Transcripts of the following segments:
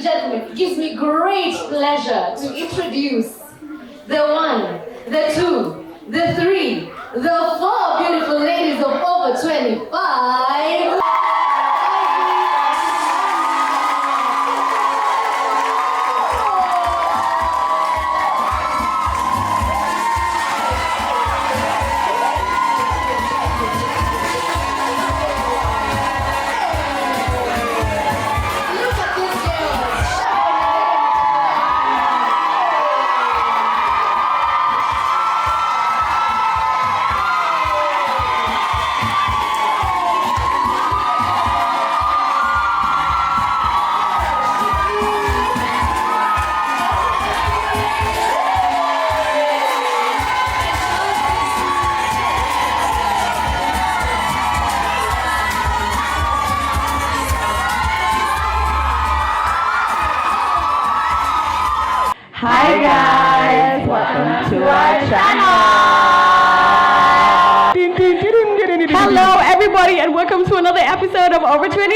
and gentlemen, it gives me great pleasure to introduce the one, the two, the three, the four beautiful ladies of over 25. Hi guys, welcome to our channel. Hello everybody and welcome to another episode of Over 25.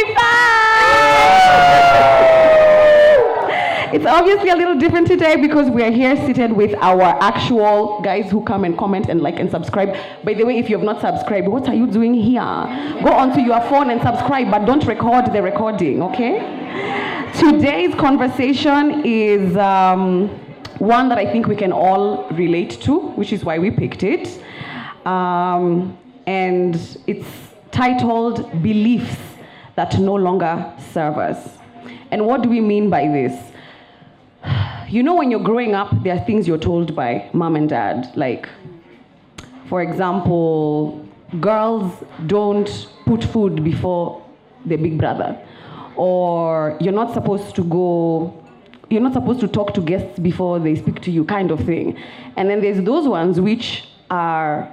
It's obviously a little different today because we are here seated with our actual guys who come and comment and like and subscribe. By the way, if you have not subscribed, what are you doing here? Go onto your phone and subscribe, but don't record the recording, okay? Today's conversation is one that I think we can all relate to, which is why we picked it. And it's titled Beliefs That No Longer Serve Us. And what do we mean by this? You know, when you're growing up, there are things you're told by mom and dad. Like, for example, girls don't put food before their big brother. Or you're not supposed to talk to guests before they speak to you, kind of thing. And then there's those ones which are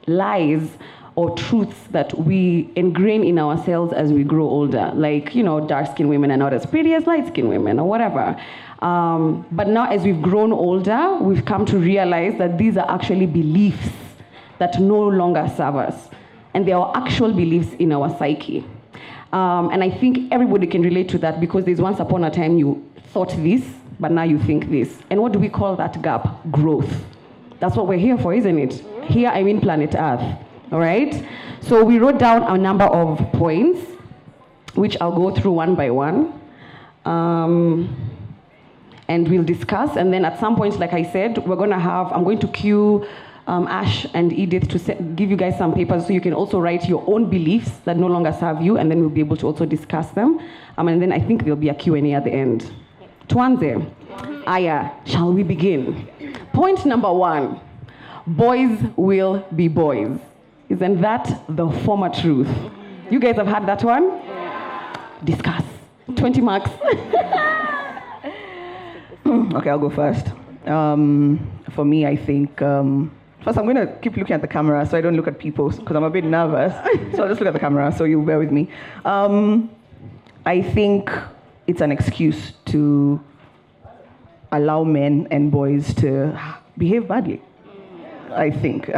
lies or truths that we ingrain in ourselves as we grow older. Like, you know, dark-skinned women are not as pretty as light-skinned women or whatever. But now as we've grown older, we've come to realize that these are actually beliefs that no longer serve us. And they are actual beliefs in our psyche. And I think everybody can relate to that because there's once upon a time you thought this, but now you think this. And what do we call that gap? Growth. That's what we're here for, isn't it? Here, I mean planet Earth, all right? So we wrote down a number of points, which I'll go through one by one. And we'll discuss. And then at some point, like I said, I'm going to cue Ash and Edith to give you guys some papers so you can also write your own beliefs that no longer serve you, and then we'll be able to also discuss them. And then I think there'll be a Q&A at the end. Tuanze, Aya, shall we begin? Point number 1, boys will be boys. Isn't that the former truth? You guys have had that one? Discuss. 20 marks. Okay, I'll go first. For me, I think... First, I'm going to keep looking at the camera so I don't look at people because I'm a bit nervous. So I'll just look at the camera so you'll bear with me. I think it's an excuse to allow men and boys to behave badly, I think.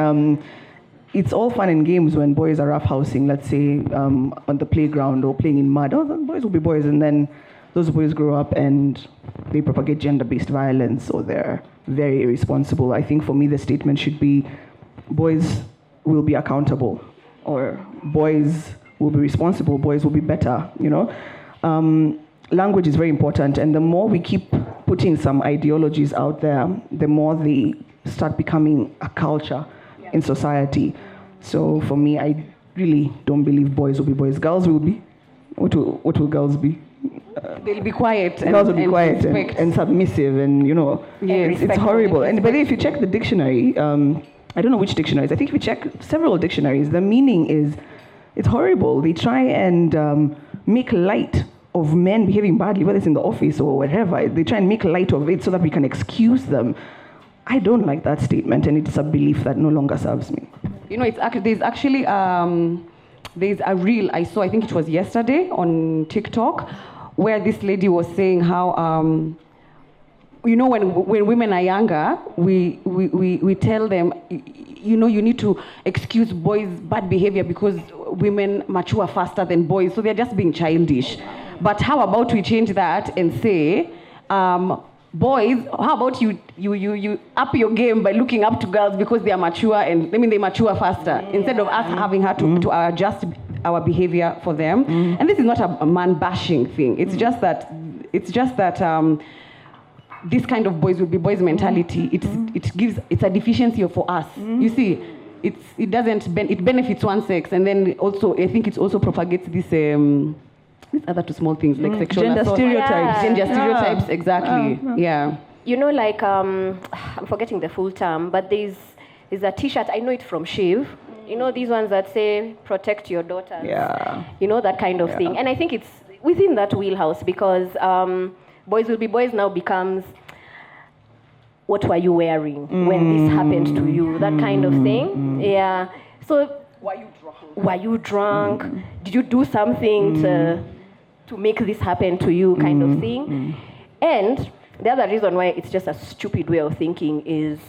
It's all fun and games when boys are roughhousing, let's say, on the playground or playing in mud. Oh, the boys will be boys. And then those boys grow up and they propagate gender-based violence or they're very irresponsible. I think for me the statement should be boys will be accountable or boys will be responsible, boys will be better, you know. Language is very important, and the more we keep putting some ideologies out there, the more they start becoming a culture in society. So for me, I really don't believe boys will be boys. Girls will be. What will girls be? They'll be quiet. Girls will be quiet and submissive, and you know, it's horrible. But if you check the dictionary, I don't know which dictionaries. I think if you check several dictionaries, the meaning is it's horrible. They try and make light of men behaving badly, whether it's in the office or wherever. They try and make light of it so that we can excuse them. I don't like that statement, and it's a belief that no longer serves me. You know, there's a reel I saw, I think it was yesterday on TikTok, where this lady was saying how, you know, when women are younger, we tell them, you know, you need to excuse boys' bad behavior because women mature faster than boys, so they're just being childish. But how about we change that and say, boys, how about you up your game by looking up to girls because they are mature and they mature faster instead of us having to adjust our behavior for them. And this is not a man bashing thing. It's just that this kind of boys will be boys mentality. It's a deficiency for us. You see, it benefits one sex, and then also I think it also propagates this. These other two small things like sexual gender assault. stereotypes. Gender stereotypes, exactly. Yeah. You know, like I'm forgetting the full term, but there's a T-shirt. I know it from Shiv. You know, these ones that say "protect your daughters." Yeah. You know, that kind of thing. And I think it's within that wheelhouse because boys will be boys now becomes what were you wearing when this happened to you? That kind of thing. Yeah. So were you drunk? Did you do something to make this happen to you, kind of thing? And the other reason why it's just a stupid way of thinking is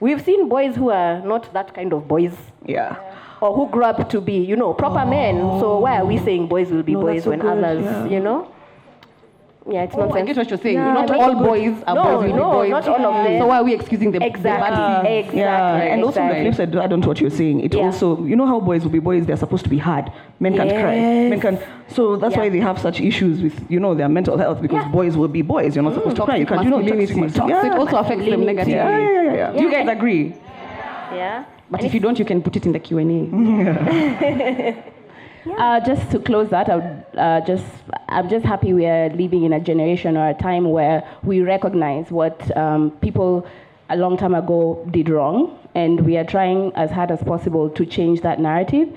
we've seen boys who are not that kind of boys. Yeah. Or who grew up to be, proper men. So why are we saying boys will be boys when others, Yeah, it's nonsense. I get what you're saying. Yeah, not all boys are boys will be boys. Not all of them. So why are we excusing them? Exactly. Exactly. Yeah, and also the flip side, add on to what you're saying. It also, how boys will be boys, they're supposed to be hard. Men can't cry. Men can. So that's why they have such issues with, their mental health because boys will be boys. You're not supposed to cry. You can't, It also affects them negatively. Yeah. Do you guys agree? Yeah. But if you don't, you can put it in the Q&A. Just to close that, I'm just happy we are living in a generation or a time where we recognize what people a long time ago did wrong, and we are trying as hard as possible to change that narrative.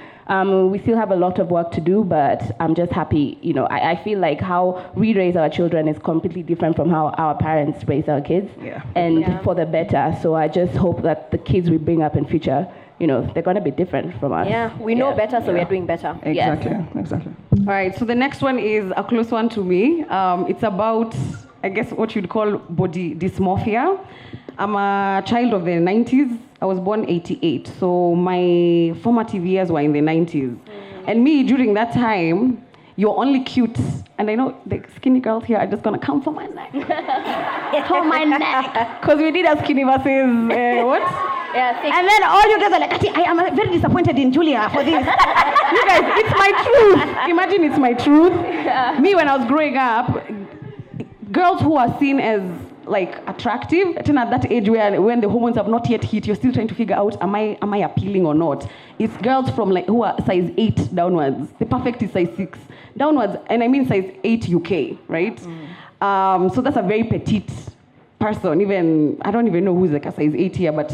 We still have a lot of work to do, but I'm just happy. I feel like how we raise our children is completely different from how our parents raise our kids, and for the better. So I just hope that the kids we bring up in future, they're going to be different from us. Yeah, we know better, so we are doing better. Exactly. All right, so the next one is a close one to me. It's about, I guess, what you'd call body dysmorphia. I'm a child of the 90s. I was born 88, so my formative years were in the 90s. And me, during that time, you're only cute. And I know the skinny girls here are just going to come for my neck. For my neck. Because we did a skinny versus, what? Yeah, and then all you guys are like, I am very disappointed in Julia for this. You guys, it's my truth. Imagine it's my truth. Me, when I was growing up, girls who are seen as like attractive, at that age when the hormones have not yet hit, you're still trying to figure out, am I appealing or not? It's girls from who are size 8 downwards. The perfect is size 6 downwards, and I mean size 8 UK, right? So that's a very petite person. Even I don't even know who's like a size 8 here, but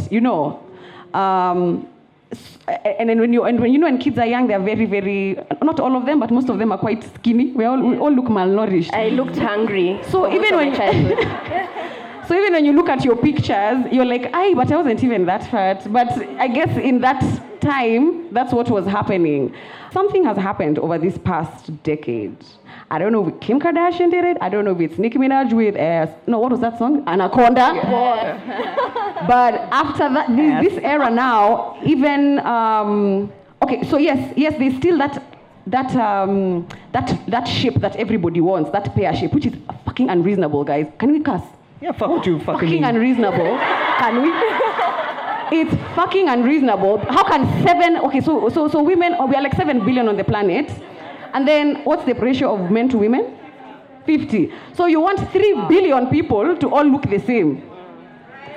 and then when kids are young, they're very, very, not all of them, but most of them are quite skinny. We all look malnourished. I looked hungry. So even when you look at your pictures, you're like, but I wasn't even that fat. But I guess in that time, that's what was happening. Something has happened over this past decade. I don't know if Kim Kardashian did it. I don't know if it's Nicki Minaj with, what was that song? Anaconda. Yeah. But after that, this era now, even, so yes, there's still that shape that everybody wants, that pear shape, which is fucking unreasonable, guys. Can we cuss? Yeah, fuck you, fucking unreasonable. Can we? It's fucking unreasonable. How can so women, we are like 7 billion on the planet. And then what's the ratio of men to women? 50. So you want 3 billion people to all look the same.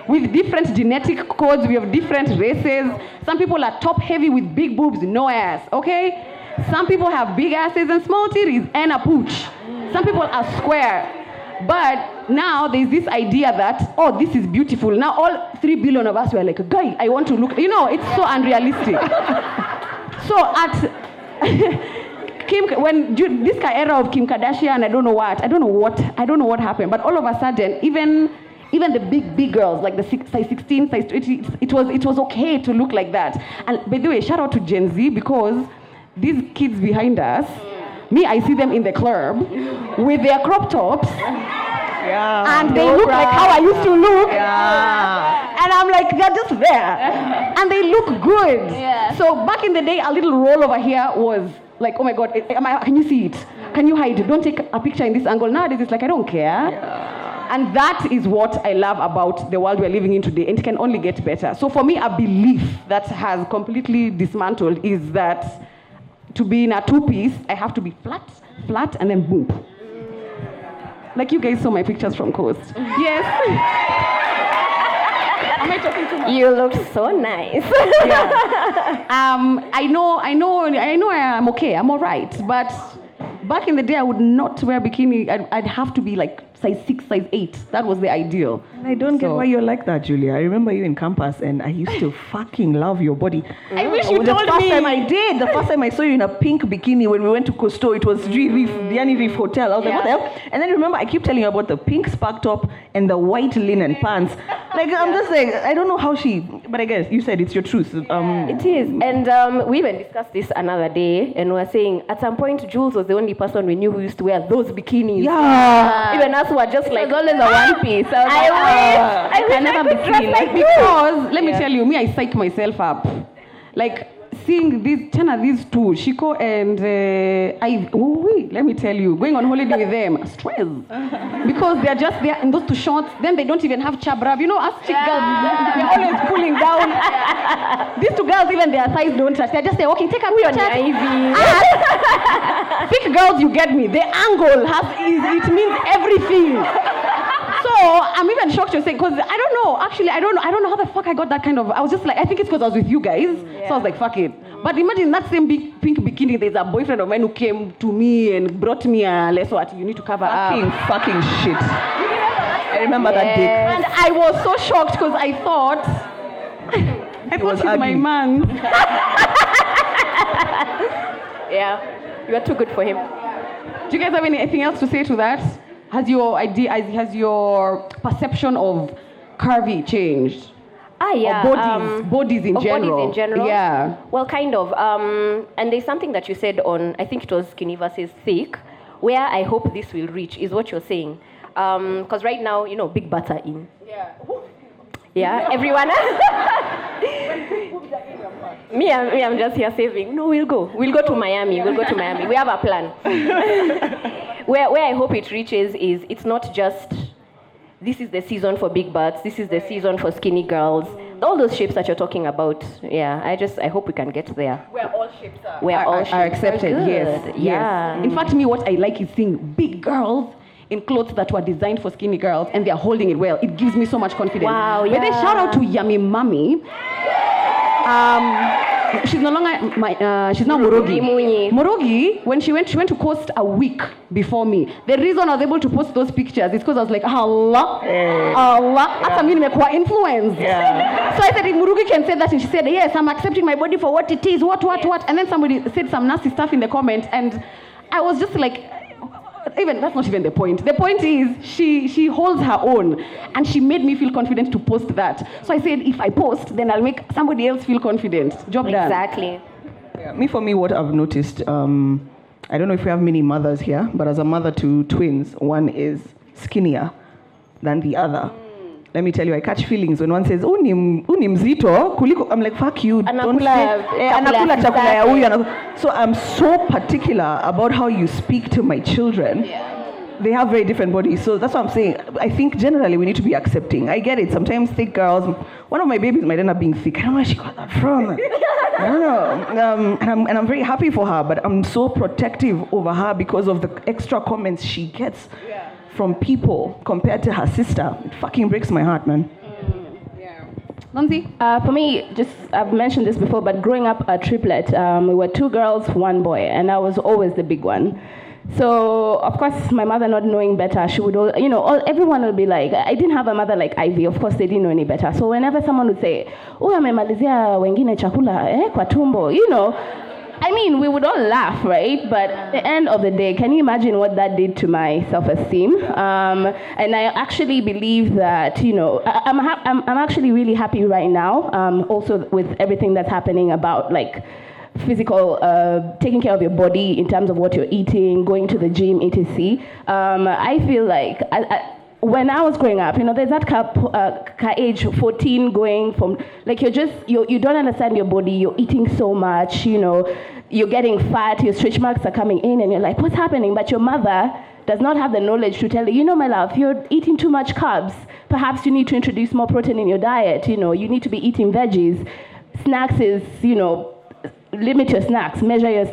With different genetic codes, we have different races. Some people are top heavy with big boobs, no ass, okay? Some people have big asses and small titties and a pooch. Some people are square. But now there's this idea that, this is beautiful. Now all 3 billion of us were like, guy, I want to look. It's so unrealistic. So this era of Kim Kardashian, I don't know what happened. But all of a sudden, even the big girls, like the size 16, size 20, it was okay to look like that. And by the way, shout out to Gen Z, because these kids behind us, I see them in the club with their crop tops. Yeah, and they look like how I used to look. Yeah. And I'm like, they're just there. And they look good. Yeah. So back in the day, a little roll over here was like, oh my God, can you see it? Can you hide? Don't take a picture in this angle. Nowadays, it's like, I don't care. And that is what I love about the world we're living in today, and it can only get better. So for me, a belief that has completely dismantled is that to be in a two-piece, I have to be flat, and then boom. Like you guys saw my pictures from Coast. Yes. Am I talking too much? You look so nice. Yeah. I know I'm okay, I'm all right. But back in the day, I would not wear bikini. I'd have to be like size 6, size 8. That was the ideal. And I don't get why you're like that, Julia. I remember you in campus, and I used to fucking love your body. I wish you told The first me. time I did. The first time I saw you in a pink bikini when we went to Costo, it was Diani Reef Hotel. I was like, what the hell? And then remember, I keep telling you about the pink spark top and the white linen pants. Like, I'm just like, I don't know how but I guess you said it's your truth. It is. And we even discussed this another day, and we were saying at some point, Jules was the only person we knew who used to wear those bikinis. Yeah. Even us who are just like, There's always a one piece. I can never be free. Like, because let me tell you, me, I psych myself up. Like seeing these two, Shiko and let me tell you, going on holiday with them, stress. Because they're just there in those two shorts, then they don't even have chabrab. You know, us chick girls, they're always pulling down. These two girls, even their thighs don't touch. They're just there walking, take a picture. Thick girls, you get me. The angle it means everything. So I'm even shocked you're saying, because I don't know. Actually, I don't know how the fuck I got that kind of. I was just like, I think it's because I was with you guys. So I was like, fuck it. But imagine that same big pink bikini. There's a boyfriend of mine who came to me and brought me a lesson. You need to cover up. Fucking shit. I remember that dick. And I was so shocked because I thought he's my man. Yeah, you are too good for him. Do you guys have anything else to say to that? Has your perception of curvy changed? Yeah. Or bodies in general. Bodies in general? Yeah. Well, kind of. And there's something that you said on, I think it was skinny versus thick, where I hope this will reach, is what you're saying. Because right now, big butts are in. Yeah. Yeah, everyone. Me, I'm just here saving. No, we'll go to Miami. We have a plan. Where I hope it reaches is, it's not just, this is the season for big butts, this is the season for skinny girls, all those shapes that you're talking about. Yeah, I hope we can get there. Where all shapes are accepted. Good. Yes. In fact, me, what I like is seeing big girls in clothes that were designed for skinny girls, and they're holding it well. It gives me so much confidence. Wow, But then shout out to Yummy Mommy. She's no longer she's now Morogi. Morogi, when she went to Coast a week before me. The reason I was able to post those pictures is because I was like, Allah. That's a nimekuwa influence. Yeah. So I said, if Murugi can say that, and she said, yes, I'm accepting my body for what it is, what. And then somebody said some nasty stuff in the comment, and I was just like, that's not even the point. The point is she holds her own, and she made me feel confident to post that. So I said, if I post, then I'll make somebody else feel confident. Job done. Exactly. Yeah, for me, what I've noticed, I don't know if we have many mothers here, but as a mother to twins, one is skinnier than the other. Let me tell you, I catch feelings when one says, uni mzito, kuliko. I'm like, fuck you. Anakula chakula ya huyu. So I'm so particular about how you speak to my children. Yeah. They have very different bodies. So that's what I'm saying. I think generally we need to be accepting. I get it. Sometimes thick girls, one of my babies might end up being thick. I don't know where she got that from. I don't know. And I'm very happy for her, but I'm so protective over her because of the extra comments she gets. Yeah. From people compared to her sister. It fucking breaks my heart, man. Yeah. Nancy? For me, I've mentioned this before, but growing up a triplet, we were 2 girls, 1 boy, and I was always the big one. So, of course, my mother not knowing better, she would, everyone would be like, I didn't have a mother like Ivy, of course they didn't know any better. So whenever someone would say, amemalizia wengine chakula, kwa tumbo, I mean, we would all laugh, right? But at the end of the day, can you imagine what that did to my self-esteem? And I actually believe that, I'm actually really happy right now, also with everything that's happening about, like, physical, taking care of your body in terms of what you're eating, going to the gym, etc. I feel like when I was growing up, there's that age 14 going from, like, you don't understand your body, you're eating so much, you're getting fat, your stretch marks are coming in, and you're like, what's happening? But your mother does not have the knowledge to tell you, my love, you're eating too much carbs. Perhaps you need to introduce more protein in your diet. You need to be eating veggies. Snacks is, limit your snacks, measure your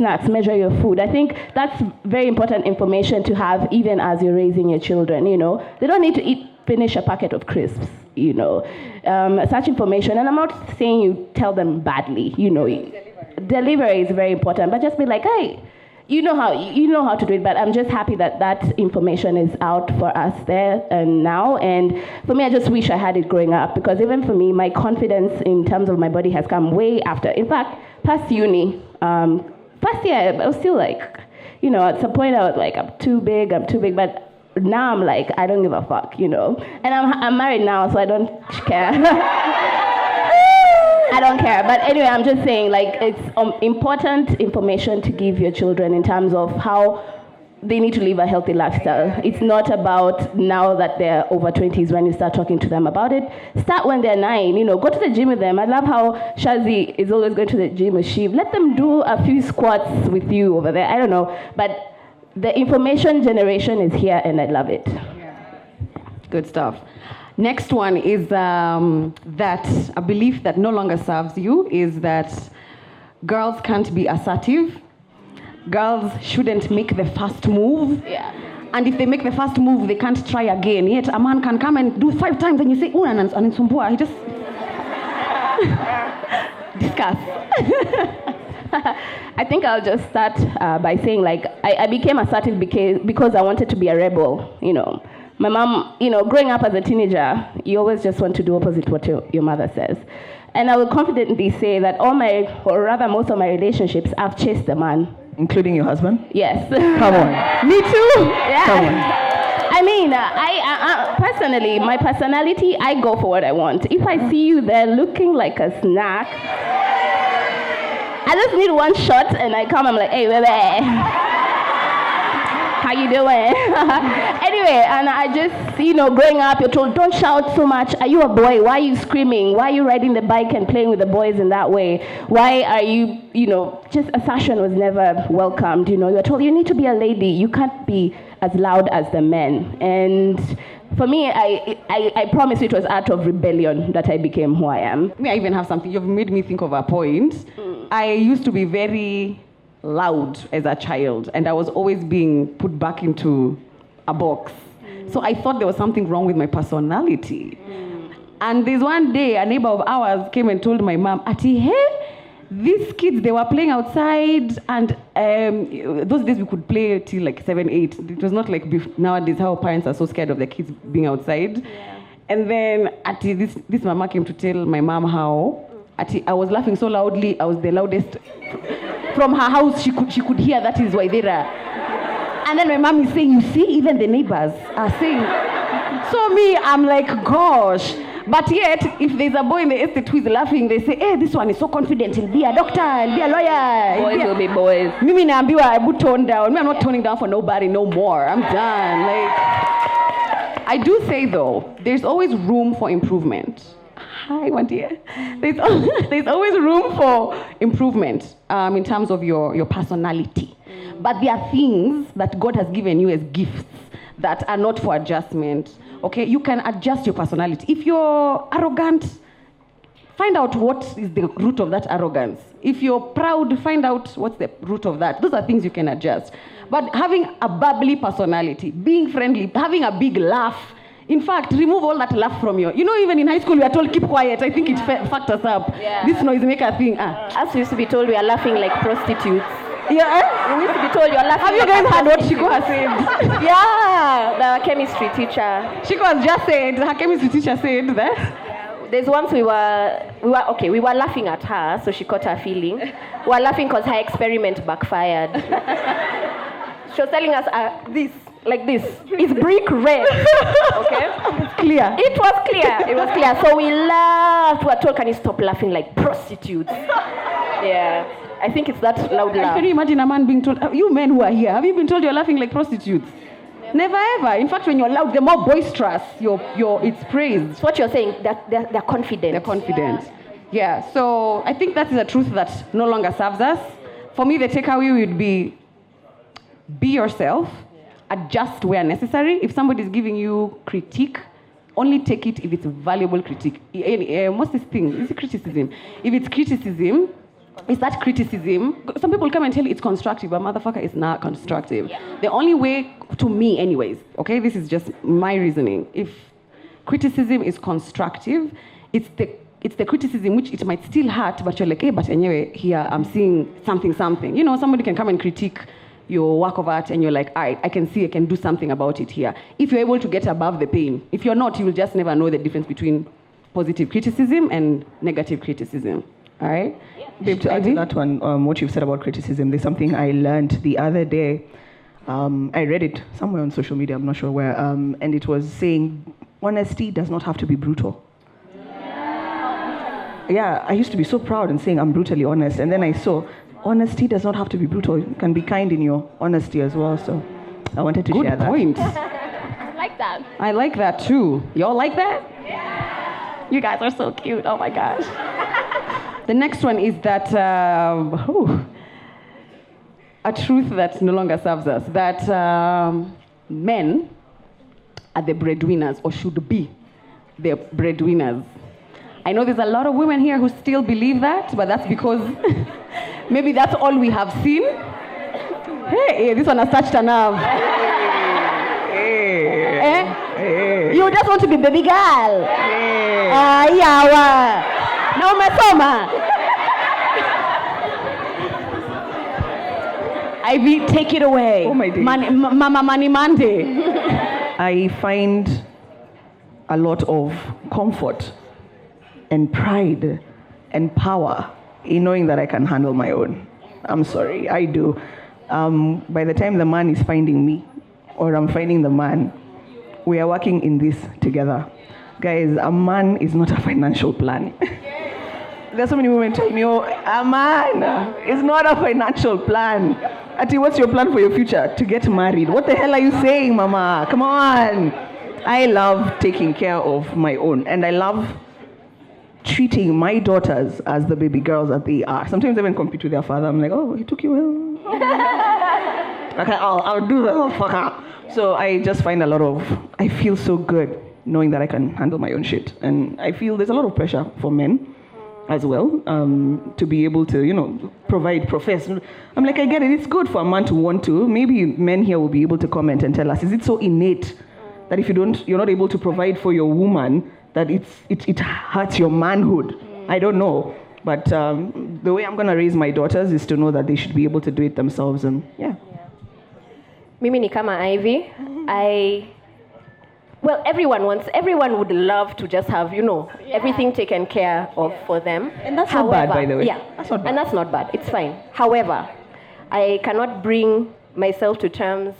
food. I think that's very important information to have even as you're raising your children. They don't need to finish a packet of crisps. Such information, and I'm not saying you tell them badly. Delivery is very important, but just be like, hey, you know how to do it. But I'm just happy that information is out for us there and now. And for me, I just wish I had it growing up, because even for me, my confidence in terms of my body has come way after. In fact, past uni, first year, I was still like, at some point I was like, I'm too big, but now I'm like, I don't give a fuck, And I'm married now, so I don't care. I don't care. But anyway, I'm just saying, like, it's important information to give your children in terms of how they need to live a healthy lifestyle. It's not about now that they're over 20s when you start talking to them about it. Start when they're 9, go to the gym with them. I love how Shazi is always going to the gym with Shiv. Let them do a few squats with you over there. I don't know. But the information generation is here, and I love it. Good stuff. Next one is that a belief that no longer serves you is that girls can't be assertive. Girls shouldn't make the first move. Yeah. And if they make the first move, they can't try again. Yet a man can come and do 5 times and you say, ananisumbua. He just... Discuss. I think I'll just start by saying, like, I became assertive because I wanted to be a rebel, My mom, growing up as a teenager, you always just want to do opposite what your mother says. And I will confidently say that most of my relationships, I've chased a man. Including your husband? Yes. Come on. Me too. Yeah. Come on. I mean, I personally, my personality, I go for what I want. If I see you there looking like a snack, I just need one shot, and I come, I'm like, hey, baby. How you doing? Anyway, and I just, growing up, you're told, don't shout so much. Are you a boy? Why are you screaming? Why are you riding the bike and playing with the boys in that way? Why are you, just assertion was never welcomed. You're told you need to be a lady. You can't be as loud as the men. And for me, I promise it was out of rebellion that I became who I am. I even have something. You've made me think of a point. I used to be very loud as a child, and I was always being put back into a box. So I thought there was something wrong with my personality. And there's one day a neighbor of ours came and told my mom, Ati, hey, these kids, they were playing outside, and those days we could play till like 7, 8. It was not like nowadays how parents are so scared of their kids being outside. Yeah. And then Ati, this mama came to tell my mom how Ati, I was laughing so loudly, I was the loudest. From her house, she could hear that is Waidera. And then my mom is saying, you see, even the neighbors are saying. So me, I'm like, gosh. But yet, if there's a boy in the estate who is laughing, they say, hey, this one is so confident, he'll be a doctor, he'll be a lawyer. Boys will be boys. Mimi naambiwa, I would tone down. Me, I'm not toning down for nobody no more. I'm done. I do say, though, there's always room for improvement. Hi, one dear. There's always room for improvement in terms of your personality. But there are things that God has given you as gifts that are not for adjustment. Okay, you can adjust your personality. If you're arrogant, find out what is the root of that arrogance. If you're proud, find out what's the root of that. Those are things you can adjust. But having a bubbly personality, being friendly, having a big laugh, in fact, remove all that laugh from you. Even in high school, we are told, keep quiet. I think it fucked us up. Yeah. This noisemaker thing. Us used to be told we are laughing like prostitutes. Yeah. We used to be told you're laughing. Have you guys heard what Shiko has said? Yeah, the chemistry teacher. Shiko has just said, her chemistry teacher said that. There's once we were laughing at her, so she caught her feeling. We were laughing because her experiment backfired. She was telling us this. Like this. It's brick red. Okay? It's clear. It was clear. So we laughed. We were told, can you stop laughing like prostitutes? Yeah. I think it's that loud laugh. Can you imagine a man being told, you men who are here, have you been told you're laughing like prostitutes? Never ever. In fact, when you're loud, the more boisterous, it's praised. So what you're saying, they're confident. They're confident. Yeah. So I think that is a truth that no longer serves us. For me, the takeaway would be yourself, adjust where necessary. If somebody is giving you critique, only take it if it's valuable critique. What's this thing? Is it criticism? If it's criticism, it's that criticism. Some people come and tell you it's constructive, but motherfucker, it's not constructive. Yeah. The only way, to me anyways, okay, this is just my reasoning. If criticism is constructive, it's the criticism which it might still hurt, but you're like, hey, but anyway, here I'm seeing something. You know, somebody can come and critique your work of art and you're like, all right, I can do something about it here. If you're able to get above the pain. If you're not, you will just never know the difference between positive criticism and negative criticism. All right? Yeah. Babe, to add to that one, what you've said about criticism, there's something I learned the other day. I read it somewhere on social media, I'm not sure where, and it was saying, honesty does not have to be brutal. Yeah, I used to be so proud in saying I'm brutally honest, and then I saw honesty does not have to be brutal. You can be kind in your honesty as well, so I wanted to share that. Good point. I like that. I like that too. Y'all like that? Yeah. You guys are so cute. Oh my gosh. The next one is that, a truth that no longer serves us, that men are the breadwinners or should be the breadwinners. I know there's a lot of women here who still believe that, but that's because maybe that's all we have seen. Hey, this one has touched a nerve. Hey. You just want to be baby girl. Yeah. No, umesoma. Ivy, take it away. Oh my day. Mama Money Monday. I find a lot of comfort and pride and power in knowing that I can handle my own. I'm sorry, I do. By the time the man is finding me, or I'm finding the man, we are working in this together. Guys, a man is not a financial plan. There's so many women telling me, oh, a man is not a financial plan. Ati, what's your plan for your future? To get married. What the hell are you saying, mama? Come on. I love taking care of my own, and I love treating my daughters as the baby girls that they are. Sometimes I even compete with their father. I'm like, oh, he took you well. Okay, I'll do that. Oh, fuck up. So I just find I feel so good knowing that I can handle my own shit. And I feel there's a lot of pressure for men as well, to be able to, provide, profess. I'm like, I get it. It's good for a man to want to. Maybe men here will be able to comment and tell us, is it so innate that if you're not able to provide for your woman, that it hurts your manhood? I don't know. But the way I'm going to raise my daughters is to know that they should be able to do it themselves. And yeah. Mimi ni kama Ivy. Everyone would love to just have, everything taken care of for them. And that's not bad, by the way. Yeah, and that's not bad. It's fine. However, I cannot bring myself to terms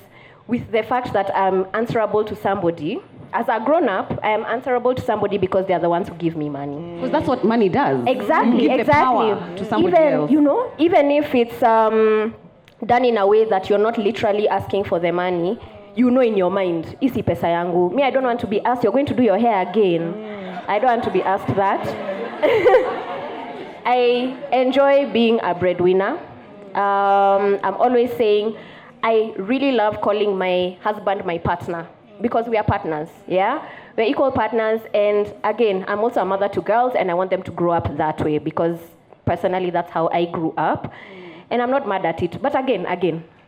with the fact that I'm answerable to somebody. As a grown-up, I am answerable to somebody because they are the ones who give me money. Because that's what money does. Exactly, you give the power to somebody else. Even if it's done in a way that you're not literally asking for the money, in your mind, isi pesa yangu. Me, I don't want to be asked, you're going to do your hair again. I don't want to be asked that. I enjoy being a breadwinner. I'm always saying, I really love calling my husband my partner. Because we are partners, yeah? We're equal partners, and again, I'm also a mother to girls, and I want them to grow up that way, because personally, that's how I grew up, and I'm not mad at it. But again,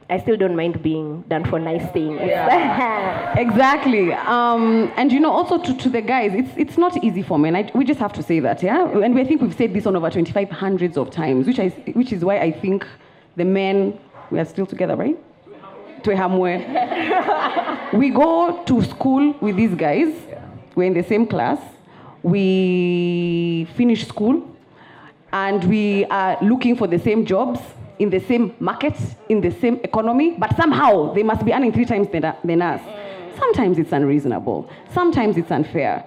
I still don't mind being done for nice things. Yeah. Exactly. And also to the guys, it's not easy for men. We just have to say that, yeah? And I think we've said this on over 25 hundreds of times, which is why I think the men, we are still together, right? We go to school with these guys. We're in the same class. We finish school, and we are looking for the same jobs in the same market, in the same economy, but somehow they must be earning 3 times than us. Sometimes it's unreasonable. Sometimes it's unfair.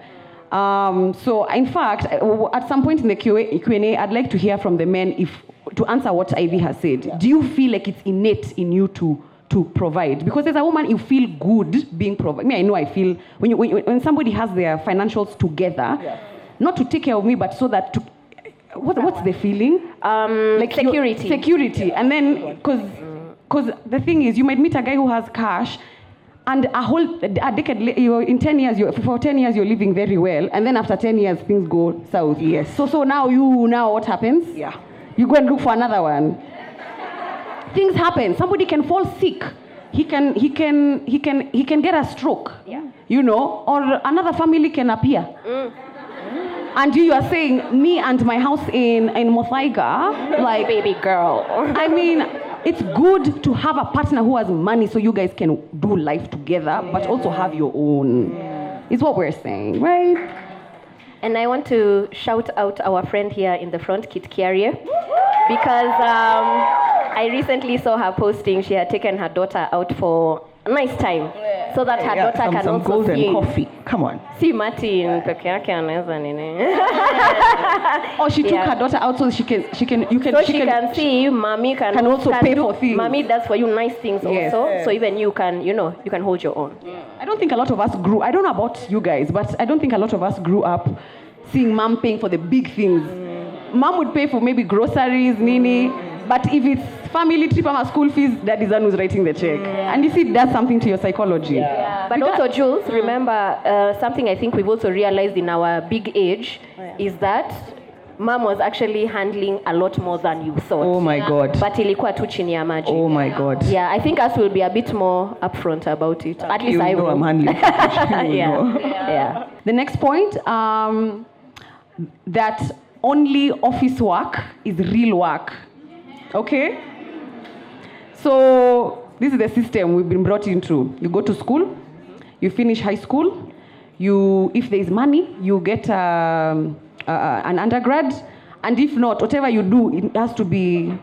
So in fact, at some point in the Q&A, I'd like to hear from the men to answer what Ivy has said. Do you feel like it's innate in you to to provide. Because as a woman, you feel good being provided. I know I feel when somebody has their financials together, not to take care of me, but so that to what's the feeling? Like security. Security. And then, because the thing is, you might meet a guy who has cash, and a decade, in 10 years, for 10 years, you're living very well, and then after 10 years, things go south. Yes. So now what happens? Yeah. You go and look for another one. Things happen. Somebody can fall sick. He can get a stroke. Yeah. Or another family can appear. And you are saying, me and my house in Muthaiga, like, baby girl. I mean, it's good to have a partner who has money so you guys can do life together, but also have your own. Is what we're saying, right? And I want to shout out our friend here in the front, Kit Carrier, because I recently saw her posting. She had taken her daughter out for a nice time, so that her daughter can some also golden see. coffee. Come on. See Martin peke yake anaweza nini. Or she took her daughter out so she can see mommy can also pay for things. Mommy does for you nice things also. So even you can hold your own. I don't think a lot of us I don't know about you guys, but I don't think a lot of us grew up seeing mom paying for the big things. Mom would pay for maybe groceries, nini, but if it's family trip or school fees, that is the one who's writing the check. And you see, it does something to your psychology. But also, Jules, remember something I think we've also realized in our big age is that mom was actually handling a lot more than you thought. Oh my God. But ilikuwa tu chini ya maji. Oh my God. Yeah, I think us will be a bit more upfront about it. At least I will. I'm handling it. Yeah. The next point, that only office work is real work. Okay? So this is the system we've been brought into. You go to school, you finish high school, if there is money, you get an undergrad, and if not, whatever you do, it has to be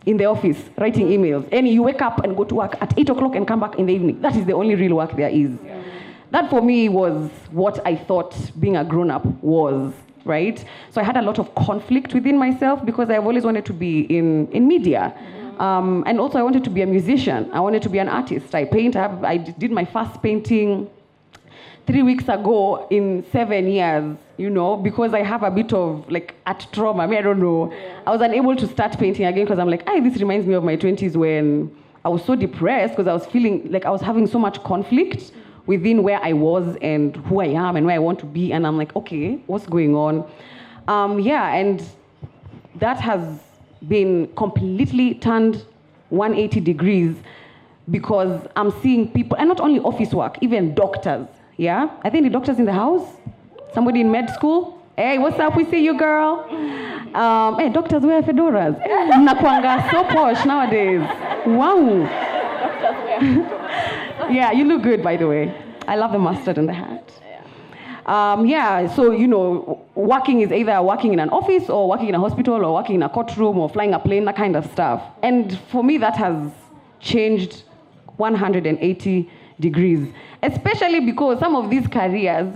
in the office, writing emails. And you wake up and go to work at 8 o'clock and come back in the evening. That is the only real work there is. That for me was what I thought being a grown-up was, right? So I had a lot of conflict within myself because I've always wanted to be in media. And also I wanted to be a musician. I wanted to be an artist. I paint. I did my first painting 3 weeks ago in 7 years, because I have a bit of like art trauma. I don't know. I was unable to start painting again because I'm like, this reminds me of my 20s when I was so depressed because I was feeling like I was having so much conflict within where I was and who I am and where I want to be. And I'm like, okay, what's going on? And that has been completely turned 180 degrees because I'm seeing people, and not only office work, even doctors. Yeah, I think the doctors in the house, somebody in med school. Hey, what's up? We see you, girl. Hey, doctors wear fedoras. Nakwanga so posh nowadays. Wow. Yeah, you look good, by the way. I love the mustard and the hat. So, working is either working in an office or working in a hospital or working in a courtroom or flying a plane, that kind of stuff. And for me, that has changed 180 degrees. Especially because some of these careers,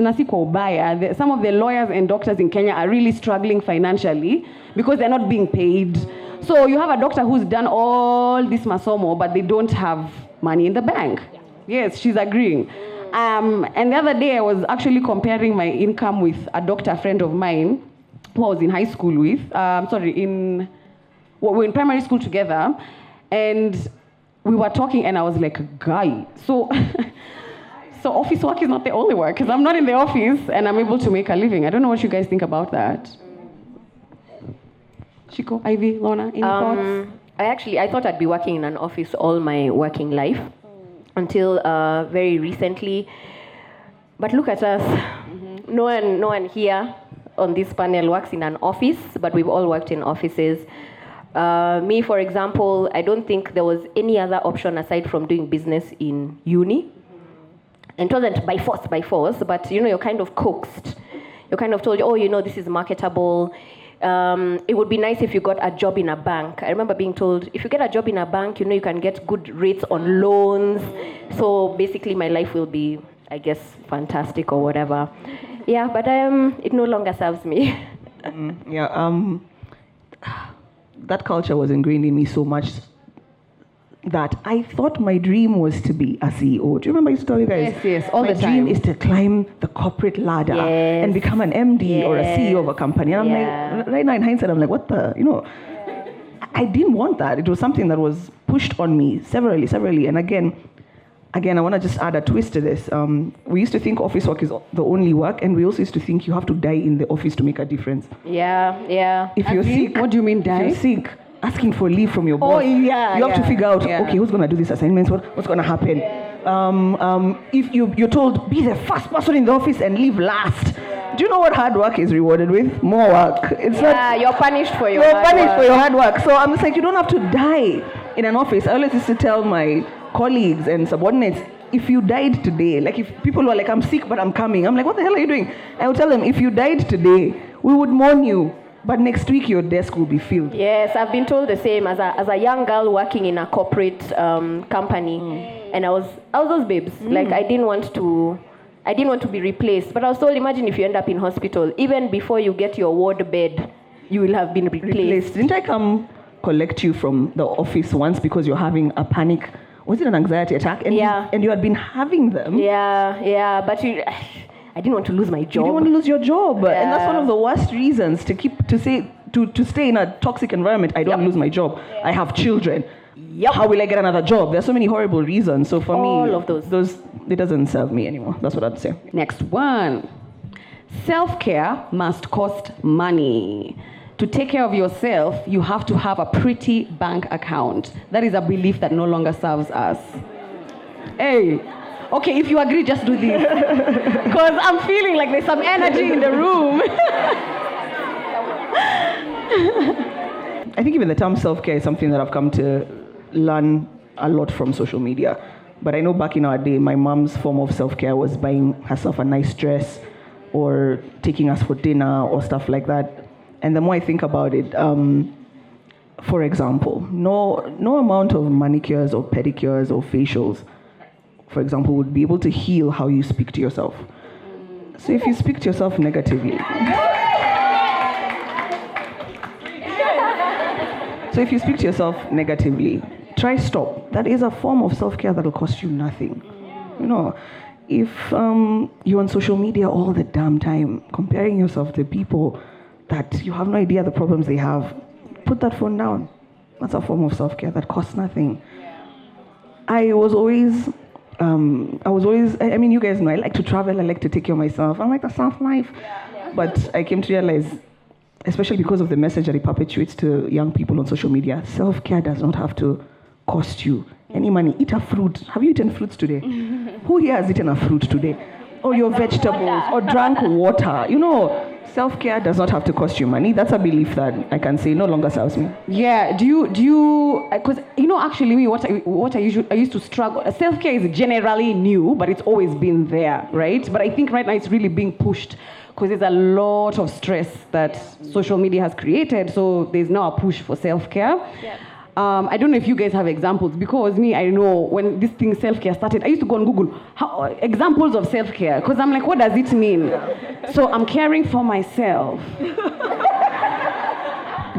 some of the lawyers and doctors in Kenya are really struggling financially because they're not being paid. So you have a doctor who's done all this masomo, but they don't have money in the bank. Yes, she's agreeing. And the other day I was actually comparing my income with a doctor friend of mine who I was in high school with. We were in primary school together, and we were talking, and I was like, guy, so office work is not the only work, because I'm not in the office and I'm able to make a living. I don't know what you guys think about that. Chico, Ivy, Lorna, any thoughts? I thought I'd be working in an office all my working life until very recently. But look at us. Mm-hmm. No one here on this panel works in an office, but we've all worked in offices. Me, for example, I don't think there was any other option aside from doing business in uni. And it wasn't by force, but you're kind of coaxed. You're kind of told, this is marketable. It would be nice if you got a job in a bank. I remember being told, if you get a job in a bank, you can get good rates on loans. So basically my life will be, I guess, fantastic or whatever. Yeah, but it no longer serves me. That culture was ingrained in me so much that I thought my dream was to be a CEO. Do you remember I used to tell you guys? Yes, all my the time. dream is to climb the corporate ladder and become an MD or a CEO of a company. And I'm like, right now in hindsight, I'm like, what the, I didn't want that. It was something that was pushed on me severally. And again, I want to just add a twist to this. We used to think office work is the only work, and we also used to think you have to die in the office to make a difference. Yeah. If you're sick, what do you mean die? If you're sick, asking for leave from your boss. You have to figure out, okay, who's going to do these assignments? What's going to happen? If you're told, be the first person in the office and leave last. Do you know what hard work is rewarded with? More work. It's not. You're punished for your hard work. So I'm just like, you don't have to die in an office. I always used to tell my colleagues and subordinates, if you died today, like if people were like, I'm sick but I'm coming, I'm like, what the hell are you doing? I would tell them, if you died today, we would mourn you, but next week your desk will be filled. Yes, I've been told the same as a young girl working in a corporate company, and I was those babes. Like I didn't want to be replaced, but I was told, imagine if you end up in hospital, even before you get your ward bed, you will have been replaced. Didn't I come collect you from the office once because you're having a panic? Was it an anxiety attack? And you had been having them. Yeah, but I didn't want to lose my job. You didn't want to lose your job. Yeah. And that's one of the worst reasons to stay in a toxic environment. I don't lose my job. I have children. How will I get another job? There's so many horrible reasons. So for me, all of those, it doesn't serve me anymore. That's what I'd say. Next one. Self-care must cost money. To take care of yourself, you have to have a pretty bank account. That is a belief that no longer serves us. Hey, okay, if you agree, just do this. Because I'm feeling like there's some energy in the room. I think even the term self-care is something that I've come to learn a lot from social media. But I know back in our day, my mom's form of self-care was buying herself a nice dress or taking us for dinner or stuff like that. And the more I think about it, for example, no amount of manicures or pedicures or facials, for example, would be able to heal how you speak to yourself. So if you speak to yourself negatively, try stop. That is a form of self-care that will cost you nothing. If you're on social media all the damn time, comparing yourself to people that you have no idea the problems they have, put that phone down. That's a form of self-care that costs nothing. I mean, you guys know, I like to travel, I like to take care of myself. I'm like, that's not life. But I came to realize, especially because of the message that it perpetuates to young people on social media, self-care does not have to cost you any money. Eat a fruit. Have you eaten fruits today? Who here has eaten a fruit today? Or your vegetables, or drank water. Self-care does not have to cost you money. That's a belief that I can say no longer serves me. Yeah, do you, because, actually me, what I used to struggle, self-care is generally new, but it's always been there, right? But I think right now it's really being pushed because there's a lot of stress that social media has created, so there's now a push for self-care. Yeah. I don't know if you guys have examples, because me, I know when this thing self-care started, I used to go on Google, examples of self-care, because I'm like, what does it mean? So I'm caring for myself.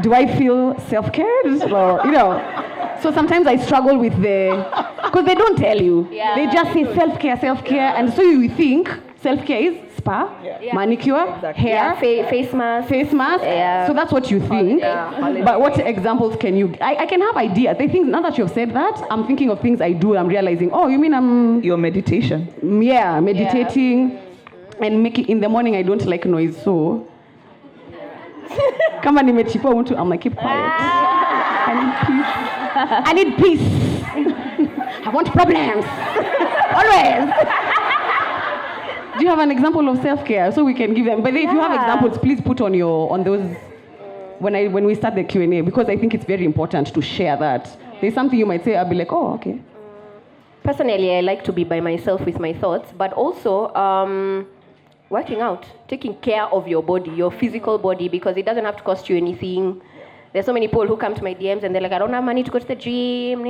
Do I feel self-cared? Or, so sometimes I struggle with because they don't tell you. Yeah. They just say self-care, and so you think self-care is spa, manicure, hair, face mask. Yeah. So that's what you think. Yeah. But what examples can you? I can have ideas. I think now that you've said that, I'm thinking of things I do. I'm realizing, oh, you mean I'm your meditation? Yeah, meditating, and making in the morning. I don't like noise, so kama nimechipa want to, I'm like, keep quiet. I need peace. I want problems. Always. Do you have an example of self-care so we can give them? But if you have examples, please put on those when we start the Q&A, because I think it's very important to share that. There's something you might say, I'll be like, oh, okay. Personally, I like to be by myself with my thoughts, but also working out, taking care of your body, your physical body, because it doesn't have to cost you anything. There's so many people who come to my DMs and they're like, I don't have money to go to the gym.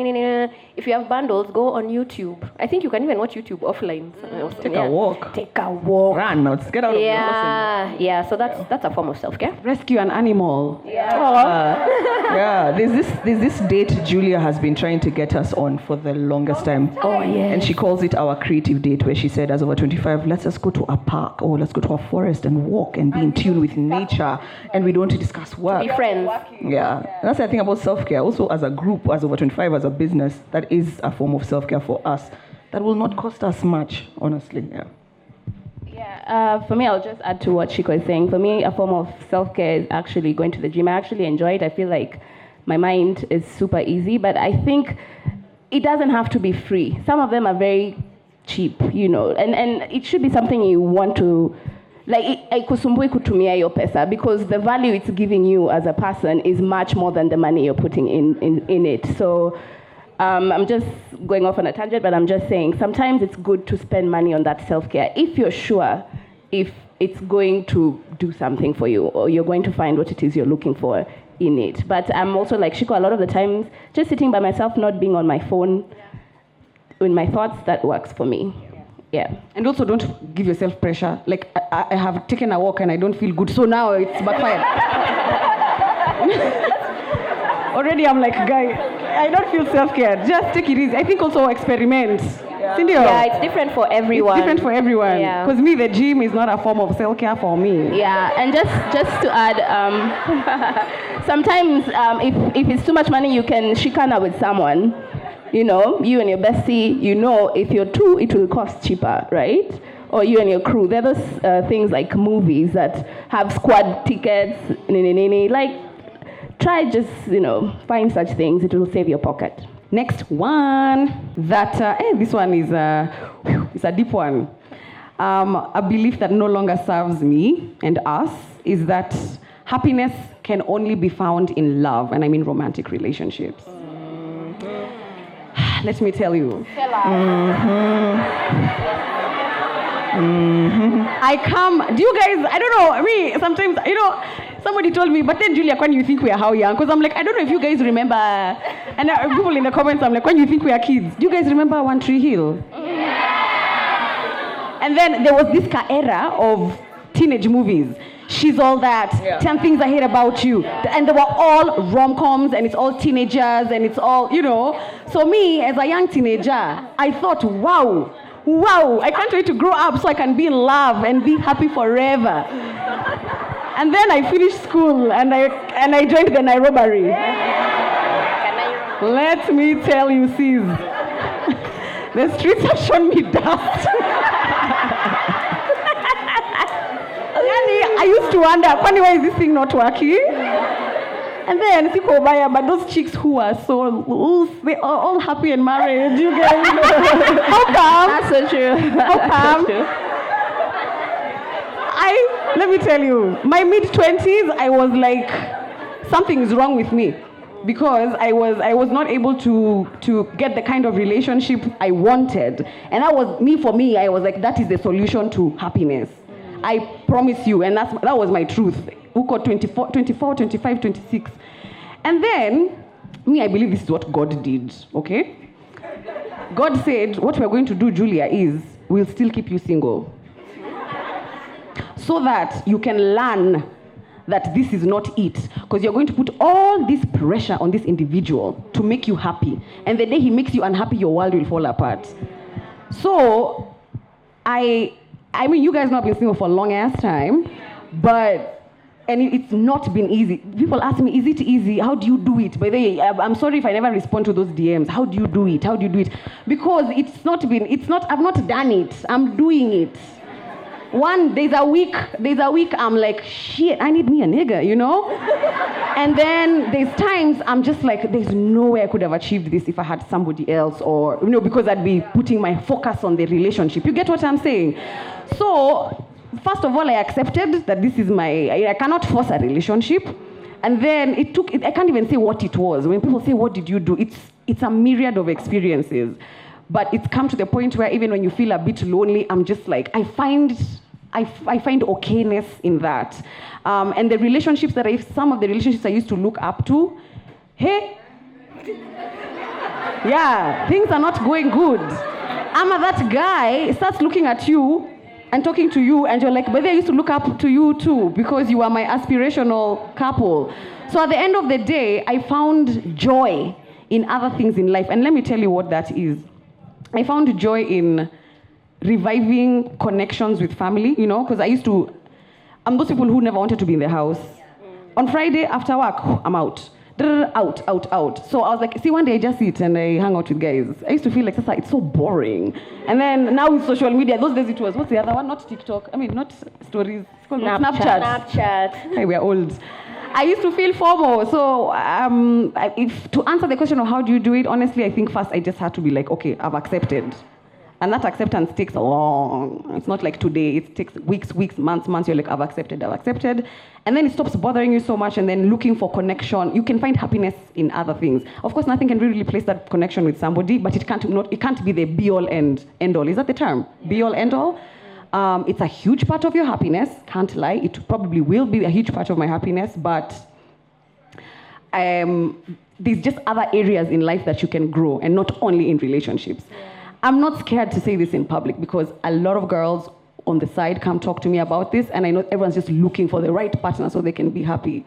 If you have bundles, go on YouTube. I think you can even watch YouTube offline. Take a walk. Take a walk. Run out. Get out of the house. Yeah. So that's a form of self-care. Rescue an animal. Yeah. There's this date Julia has been trying to get us on for the longest time. Oh yeah. And she calls it our creative date, where she said, as over 25, let's just go to a park or let's go to a forest and walk and be in tune with nature, and we don't discuss work. Be friends. Yeah. That's the thing about self-care. Also, as a group, as over 25, as a business, that is a form of self-care for us that will not cost us much, honestly. Yeah. For me, I'll just add to what Shiko is saying. For me, a form of self-care is actually going to the gym. I actually enjoy it. I feel like my mind is super easy, but I think it doesn't have to be free. Some of them are very cheap, and it should be something you want to, like, haikusumbui kutumia hiyo pesa, because the value it's giving you as a person is much more than the money you're putting in it. So I'm just going off on a tangent, but I'm just saying sometimes it's good to spend money on that self-care if you're sure if it's going to do something for you, or you're going to find what it is you're looking for in it. But I'm also like Shiko, a lot of the times just sitting by myself, not being on my phone with my thoughts, that works for me. Yeah. And also, don't give yourself pressure. Like, I have taken a walk and I don't feel good, so now it's backfired. Already I'm like, guy, I don't feel self-care. Just take it easy. I think also experiment. Yeah, it's different for everyone. It's different for everyone. Because me, the gym is not a form of self-care for me. Yeah, and just to add, sometimes if it's too much money, you can shikana with someone. You and your bestie, if you're two, it will cost cheaper, right? Or you and your crew. There are those things like movies that have squad tickets, like, try just, find such things. It will save your pocket. Next one, this one is it's a deep one. A belief that no longer serves me and us is that happiness can only be found in love, and I mean romantic relationships. Let me tell you. Do you guys, I don't know, sometimes, somebody told me, but then Julia, when you think we are how young? Because I'm like, I don't know if you guys remember, and people in the comments, I'm like, when you think we are kids, do you guys remember One Tree Hill? And then there was this era of teenage movies. She's All That, 10 Things I Hate About You. And they were all rom-coms, and it's all teenagers, and it's all, So me, as a young teenager, I thought, wow, I can't wait to grow up so I can be in love and be happy forever. And then I finished school, and I joined the Nairobi. Let me tell you, sis, the streets have shown me dust. I used to wonder, funny, why is this thing not working? And then, but those chicks who are they are all happy and married, you guys. How come? That's so true. How come? Let me tell you, my mid-20s, I was like, something is wrong with me. Because I was not able to get the kind of relationship I wanted. And for me, I was like, that is the solution to happiness. I promise you, and that was my truth. Who got 24, 25, 26. And then, I believe this is what God did, okay? God said, what we're going to do, Julia, is we'll still keep you single. So that you can learn that this is not it. Because you're going to put all this pressure on this individual to make you happy. And the day he makes you unhappy, your world will fall apart. So, you guys know I've been single for a long ass time, and it's not been easy. People ask me, is it easy? How do you do it? By the way, I'm sorry if I never respond to those DMs. How do you do it? Because I've not done it. I'm doing it. There's a week I'm like, shit, I need me a nigga, And then there's times I'm just like, there's no way I could have achieved this if I had somebody else, or, because I'd be putting my focus on the relationship. You get what I'm saying? So, first of all, I accepted that this is I cannot force a relationship. And then I can't even say what it was. When people say, what did you do? It's a myriad of experiences. But it's come to the point where even when you feel a bit lonely, I'm just like, I find I find okayness in that. And the relationships some of the relationships I used to look up to, hey, yeah, things are not going good. That guy starts looking at you and talking to you, and you're like, but I used to look up to you too, because you are my aspirational couple. So at the end of the day, I found joy in other things in life. And let me tell you what that is. I found joy in reviving connections with family, because I'm those people who never wanted to be in the house. On Friday after work, I'm out. Out. So I was like, one day I just sit and I hang out with guys. I used to feel like it's so boring. And then now with social media, those days it was, what's the other one? Not TikTok. Not stories. It's called Snapchat. Hey, we are old. I used to feel FOMO. So to answer the question of how do you do it, honestly, I think first I just had to be like, okay, I've accepted. And that acceptance takes a long, it's not like today, it takes weeks, months, you're like, I've accepted. And then it stops bothering you so much, and then looking for connection. You can find happiness in other things. Of course, nothing can really replace that connection with somebody, but it can't be the be-all and end-all. Is that the term? Be-all, end-all? It's a huge part of your happiness, can't lie. It probably will be a huge part of my happiness, but there's just other areas in life that you can grow, and not only in relationships. I'm not scared to say this in public, because a lot of girls on the side come talk to me about this, and I know everyone's just looking for the right partner so they can be happy.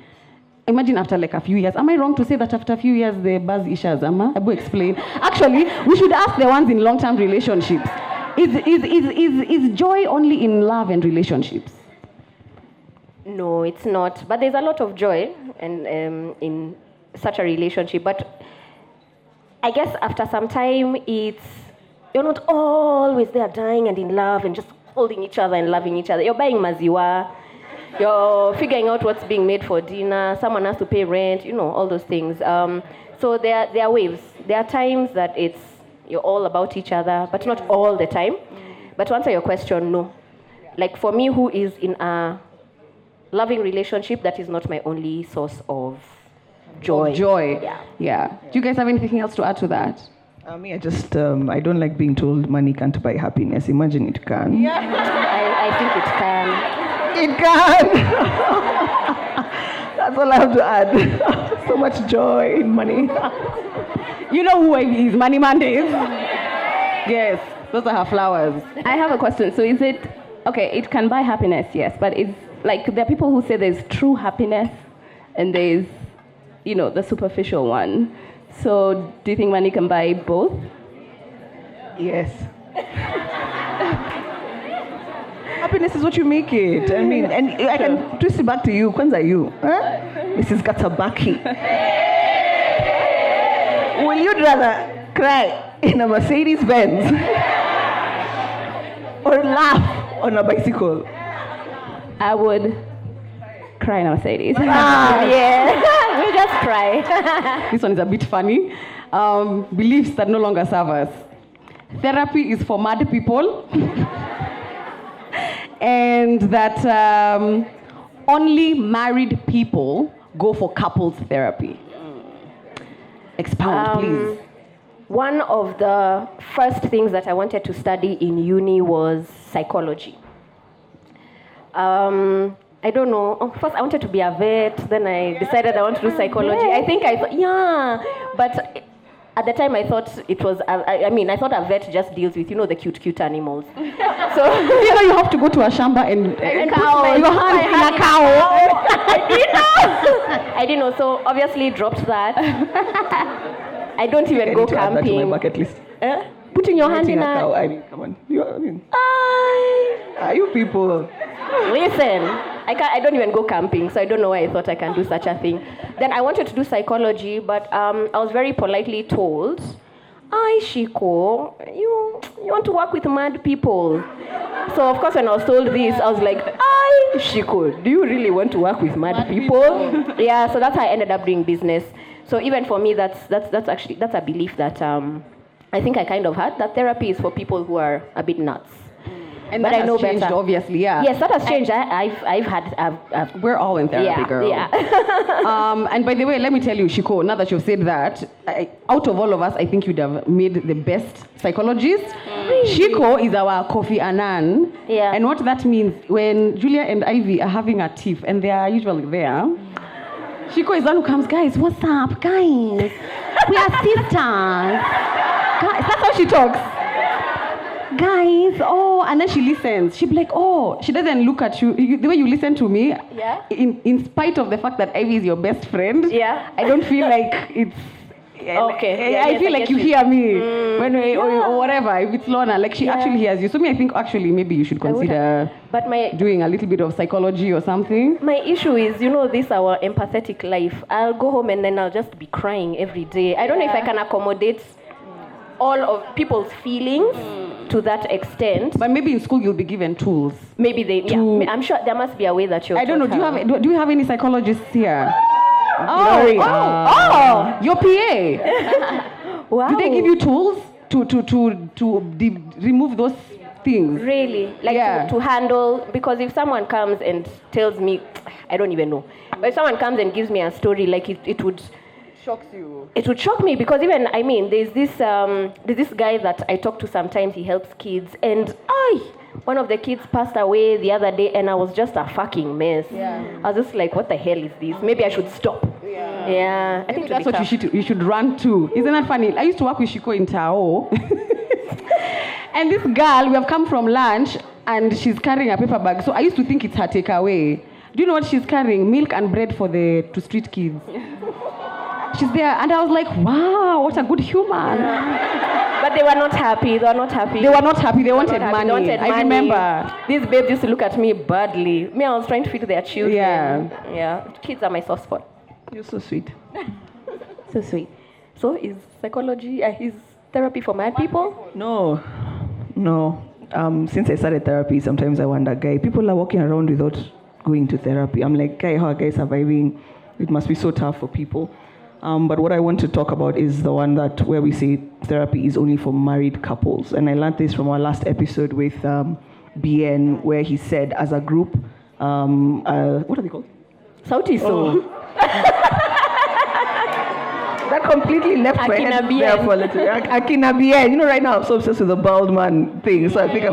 Imagine after like a few years. Am I wrong to say that after a few years the buzz issues? I will explain. Actually, we should ask the ones in long-term relationships. Is joy only in love and relationships? No, it's not. But there's a lot of joy in such a relationship. But I guess after some time, you're not always there dying and in love and just holding each other and loving each other. You're buying maziwa. You're figuring out what's being made for dinner. Someone has to pay rent, all those things. So there are waves. There are times that you're all about each other, but not all the time. But to answer your question, no. Like for me, who is in a loving relationship, that is not my only source of joy. Yeah. Do you guys have anything else to add to that? Me, I don't like being told money can't buy happiness. Imagine it can. Yeah. I think it can. It can. That's all I have to add. So much joy in money. You know who is Money Mondays? Yes, those are her flowers. I have a question. So is it, okay, it can buy happiness, yes, but it's like there are people who say there's true happiness and there's, the superficial one. So do you think money can buy both? Yes. Happiness is what you make it. I mean, and I can twist it back to you. Kwanza you. Mrs. Katabaki. Will you rather cry in a Mercedes Benz or laugh on a bicycle? I would cry in a Mercedes. Yeah. We'll just cry. This one is a bit funny. Beliefs that no longer serve us. Therapy is for mad people. And that only married people go for couples therapy. Expound, please. One of the first things that I wanted to study in uni was psychology. I don't know. First, I wanted to be a vet. Then I decided I want to do psychology. I think I thought, but at the time I thought it was, I thought a vet just deals with, the cute animals. So, you have to go to a shamba and put your hand in a cow. I didn't know. So obviously dropped that. I don't even go camping. Add that to my bucket list. Putting your hand in a cow. I mean, come on. You people. Listen, I don't even go camping, so I don't know why I thought I can do such a thing. Then I wanted to do psychology, but I was very politely told, Shiko, you want to work with mad people. So of course when I was told this, I was like, Shiko, do you really want to work with mad people? Yeah, so that's how I ended up doing business. So even for me, that's a belief that I think I kind of had, that therapy is for people who are a bit nuts. And but that I know has changed, better. obviously, yeah. Yes, that has changed. I've We're all in therapy, girl. Yeah. And by the way, let me tell you, Shiko, now that you've said that, out of all of us, I think you'd have made the best psychologist. Shiko is our Kofi Annan. Yeah. And what that means, when Julia and Ivy are having a tiff, and they are usually there, Shiko is the one who comes, guys, what's up, guys? We are sisters. Guys, that's how she talks. Guys, and then she listens. She'll be like, she doesn't look at you. The way you listen to me, Yeah. in spite of the fact that Ivy is your best friend, Yeah. I don't feel like it's... Okay. I feel like you hear me when or whatever. If it's Lorna, like she actually hears you. So I think actually maybe you should consider doing a little bit of psychology or something. My issue is, this our empathetic life. I'll go home and then I'll just be crying every day. I don't know if I can accommodate all of people's feelings to that extent. But maybe in school you'll be given tools. Maybe I'm sure there must be a way that you're I don't know. Do you have any psychologists here? Glory. Your PA. Wow. Do they give you tools to remove those things? Really? Like to handle, because if someone comes and tells me, I don't even know, but if someone comes and gives me a story, like it would... Shocks you. It would shock me because there's this guy that I talk to sometimes. He helps kids, and one of the kids passed away the other day, and I was just a fucking mess. Yeah. I was just like, what the hell is this? Maybe I should stop. Yeah. I think that's what you should run to. Isn't that funny? I used to work with Shiko in Tao. And this girl, we have come from lunch, and she's carrying a paper bag. So I used to think it's her takeaway. Do you know what she's carrying? Milk and bread for the street kids. She's there, and I was like, wow, what a good human. But they were not happy. They were not happy. They wanted money. I remember. These babes used to look at me badly. Me, I was trying to feed their children. Yeah. Kids are my soft spot. You're so sweet. So sweet. So is psychology, is therapy for mad people? No. Since I started therapy, sometimes I wonder, guy, people are walking around without going to therapy. I'm like, guy, how are guys surviving? It must be so tough for people. But what I want to talk about is the one where we say therapy is only for married couples. And I learned this from our last episode with BN, where he said, as a group, what are they called? Sauti So. That completely left my head there for a little. Akina BN. Right now I'm so obsessed with the bald man thing. So I think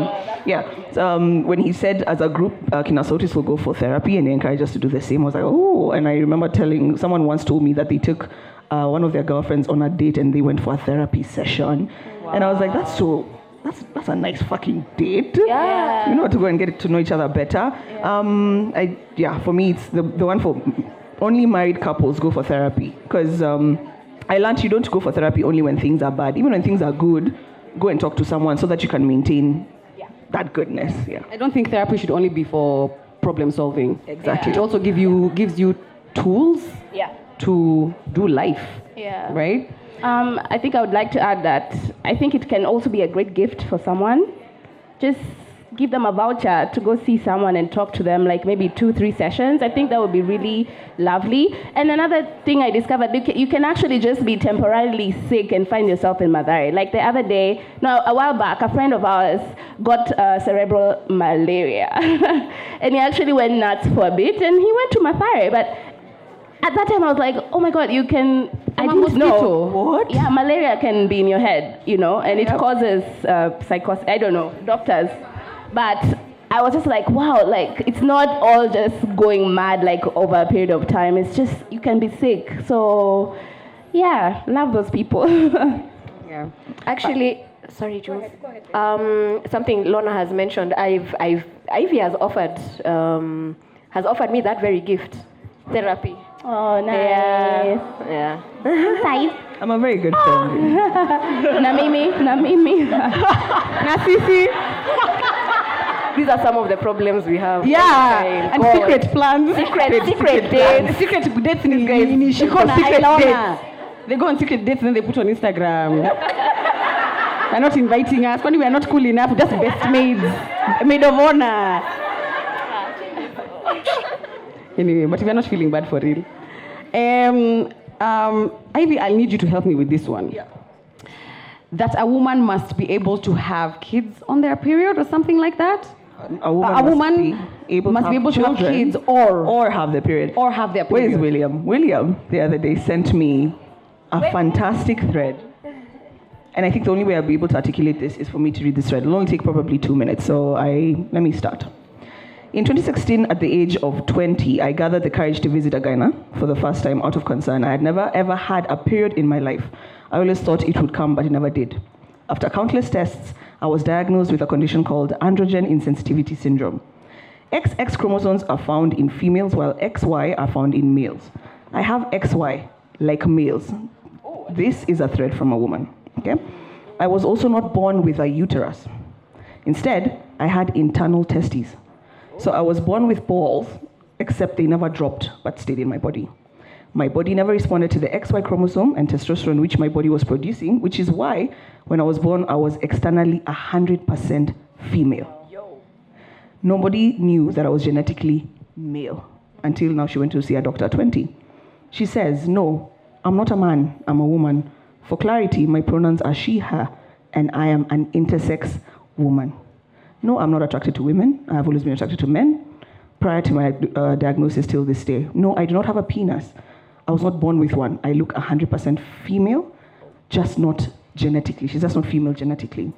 when he said as a group, Kina Sautis will go for therapy and they encourage us to do the same. I was like, oh. And I remember someone once told me that they took one of their girlfriends on a date and they went for a therapy session. Wow. And I was like, that's a nice fucking date. Yeah. To go and get to know each other better. Yeah. For me, it's the one for only married couples go for therapy. Because I learned you don't go for therapy only when things are bad. Even when things are good, go and talk to someone so that you can maintain that goodness. Yeah. I don't think therapy should only be for problem solving. Exactly. It also gives you tools to do life. Yeah. Right? I think I would like to add that I think it can also be a great gift for someone. Just give them a voucher to go see someone and talk to them, like maybe 2-3 sessions. I think that would be really lovely. And another thing I discovered, you can actually just be temporarily sick and find yourself in Mathare. Like the other day, a while back, a friend of ours got cerebral malaria. And he actually went nuts for a bit, and he went to Mathare. But at that time, I was like, oh my God, I didn't know. What? Yeah, malaria can be in your head, and it causes psychosis. I don't know, doctors. But I was just like, wow, like it's not all just going mad like over a period of time. It's just you can be sick. So yeah, love those people. Yeah. Actually, sorry, Jules. Go ahead. Something Lorna has mentioned. Ivy has offered me that very gift, therapy. Oh, nice. Yeah. Nice. I'm a very good friend. Na mimi. Na sisi. These are some of the problems we have. Yeah, and secret plans. Secret dates. Secret dates in Shiko na Lorna. They go on secret dates and then they put on Instagram. They're not inviting us. When we are not cool enough, just best maids. Maid of honor. Anyway, but we are not feeling bad for real. Ivy, I'll need you to help me with this one. Yeah. that a woman must be able to have kids on their period or something like that? A woman must be able to have kids or have their period. Or have their Where period. is William? William, the other day, sent me a fantastic thread. And I think the only way I'll be able to articulate this is for me to read this thread. It'll only take probably 2 minutes, so let me start. In 2016, at the age of 20, I gathered the courage to visit a gyna for the first time out of concern. I had never ever had a period in my life. I always thought it would come, but it never did. After countless tests, I was diagnosed with a condition called androgen insensitivity syndrome. XX chromosomes are found in females, while XY are found in males. I have XY, like males. This is a thread from a woman. Okay? I was also not born with a uterus. Instead, I had internal testes. So I was born with balls, except they never dropped, but stayed in my body. My body never responded to the XY chromosome and testosterone which my body was producing, which is why when I was born, I was externally 100% female. Nobody knew that I was genetically male until now she went to see a doctor at 20. She says, no, I'm not a man, I'm a woman. For clarity, my pronouns are she, her, and I am an intersex woman. No, I'm not attracted to women. I've always been attracted to men prior to my diagnosis till this day. No, I do not have a penis. I was not born with one. I look 100% female, just not genetically. She's just not female genetically.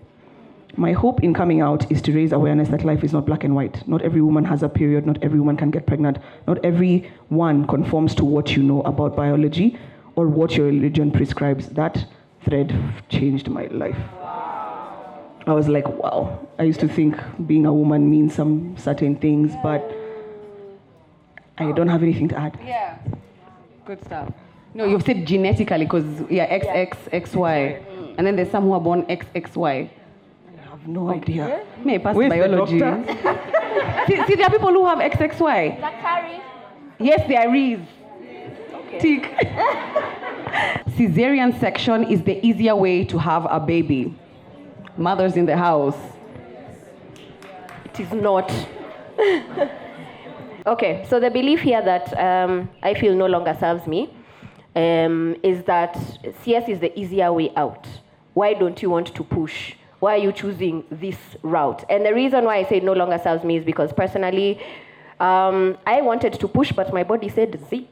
My hope in coming out is to raise awareness that life is not black and white. Not every woman has a period. Not every woman can get pregnant. Not every one conforms to what you know about biology or what your religion prescribes. That thread changed my life. I was like, wow. I used to think being a woman means some certain things, but I don't have anything to add. Yeah. Good stuff. No, you've said genetically because, XX, XY. And then there's some who are born XXY. I have no idea. May I pass Where's biology? see, there are people who have XXY. Zakari. Yes, there is. Tick. Caesarean section is the easier way to have a baby. Mothers in the house. It is not. Okay, so the belief here that I feel no longer serves me is that CS is the easier way out. Why don't you want to push? Why are you choosing this route? And the reason why I say no longer serves me is because personally, I wanted to push, but my body said Z.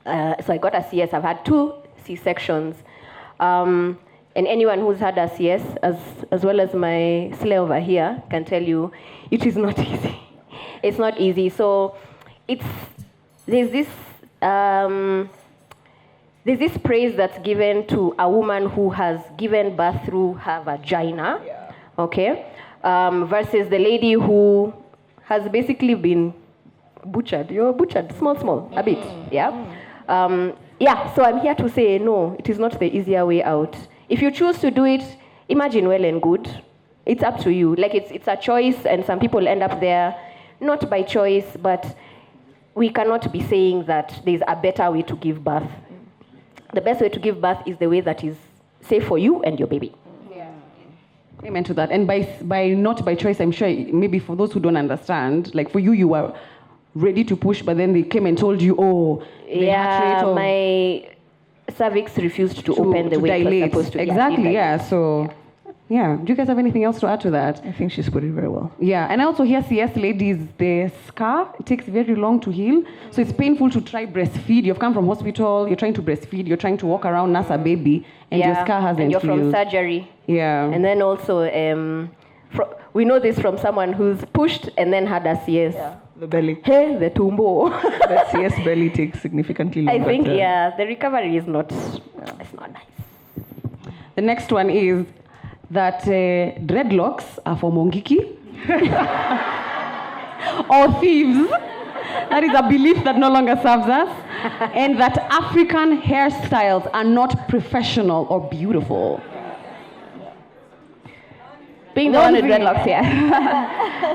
So I got a CS. I've had 2 C-sections. And anyone who's had a CS, as well as my slay over here, can tell you it is not easy. It's not easy. So there's this praise that's given to a woman who has given birth through her vagina, okay, versus the lady who has basically been butchered. You're butchered, small, a bit, yeah. So I'm here to say no, it is not the easier way out. If you choose to do it, imagine well and good. It's up to you. Like it's a choice, and some people end up there, not by choice, but we cannot be saying that there's a better way to give birth. The best way to give birth is the way that is safe for you and your baby. Yeah. Amen to that. And by not by choice, I'm sure maybe for those who don't understand, like for you, you were ready to push, but then they came and told you, oh, the heart rate my cervix refused to open the way it was supposed to. Exactly, So, do you guys have anything else to add to that? I think she's put it very well. Yeah, and I also hear CS ladies, the scar, it takes very long to heal. So it's painful to try breastfeed. You've come from hospital, you're trying to breastfeed, you're trying to walk around, nurse a baby, and your scar hasn't and you're healed. from surgery. Yeah. And then also, we know this from someone who's pushed and then had a CS. Yeah. The belly. Hey, the tumbo. The CS belly takes significantly longer. I think, the recovery is not, it's not nice. The next one is that dreadlocks are for Mongiki or thieves. That is a belief that no longer serves us. And that African hairstyles are not professional or beautiful. Being the one with dreadlocks here.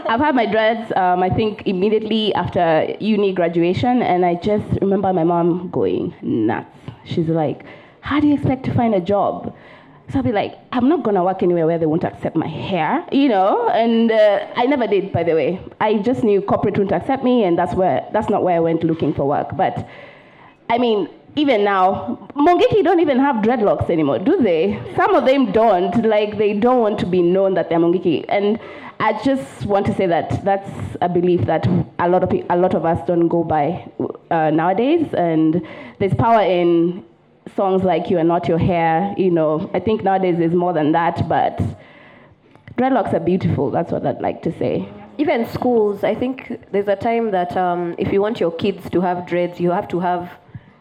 I've had my dreads, I think, immediately after uni graduation, and I just remember my mom going nuts. She's like, how do you expect to find a job? So I'll be like, I'm not going to work anywhere where they won't accept my hair, and I never did, by the way. I just knew corporate wouldn't accept me, and that's not where I went looking for work. But, I mean, even now, Mongiki don't even have dreadlocks anymore, do they? Some of them don't. Like, they don't want to be known that they're Mongiki. And I just want to say that that's a belief that a lot of us don't go by nowadays. And there's power in songs like "You Are Not Your Hair." You know, I think nowadays there's more than that. But dreadlocks are beautiful. That's what I'd like to say. Even schools, I think there's a time that if you want your kids to have dreads, you have to have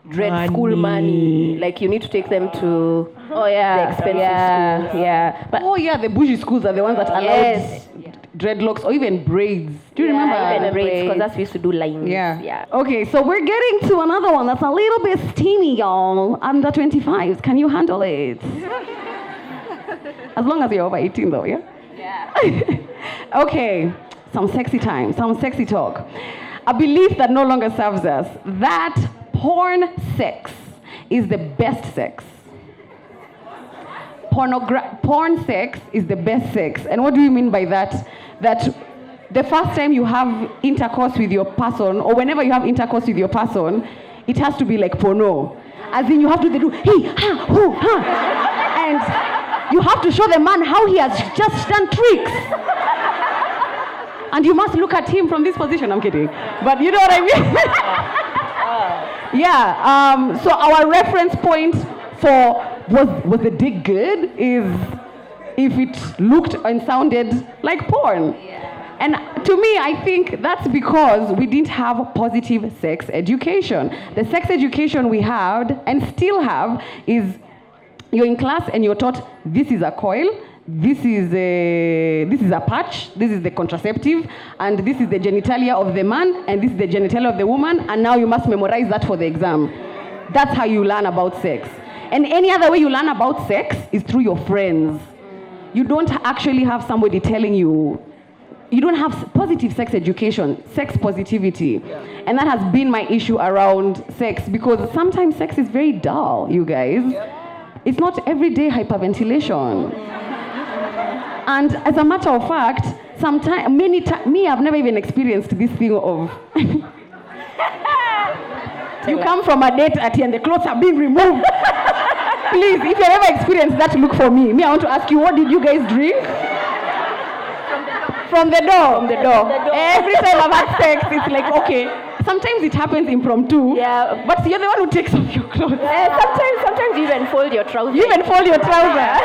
dread school money. Like, you need to take them to the expensive schools. Yeah. But the bougie schools are the ones that allow dreadlocks or even braids. Do you remember? Even braids, because that's we used to do lines. Yeah. Okay, so we're getting to another one that's a little bit steamy, y'all. Under 25s. Can you handle it? As long as you're over 18, though, yeah? Yeah. Okay, some sexy time, some sexy talk. A belief that no longer serves us, that porn sex is the best sex. Porn sex is the best sex. And what do you mean by that? That the first time you have intercourse with your person, or whenever you have intercourse with your person, it has to be like porno. As in, you have to do, hey, ha, hoo, ha. And you have to show the man how he has just done tricks. And you must look at him from this position. I'm kidding. But you know what I mean? Yeah. So our reference point for was the dick good is if it looked and sounded like porn. Yeah. And to me, I think that's because we didn't have positive sex education. The sex education we had and still have is you're in class and you're taught this is a coil, this is a patch, this is the contraceptive, and this is the genitalia of the man, and this is the genitalia of the woman, and now you must memorize that for the exam. That's how you learn about sex. And any other way you learn about sex is through your friends. You don't actually have somebody telling you. You don't have positive sex education, sex positivity. Yeah. And that has been my issue around sex, because sometimes sex is very dull, you guys. Yeah. It's not everyday hyperventilation. And as a matter of fact, I've never even experienced this thing of you come from a date at and the clothes are being removed. Please, if you ever experienced that, look for me. I want to ask you, what did you guys drink? From the door. From the door. Every time I've had sex, it's like, okay. Sometimes it happens impromptu. Yeah. But you're the one who takes off your clothes. Sometimes you even fold your trousers. You even fold your trousers.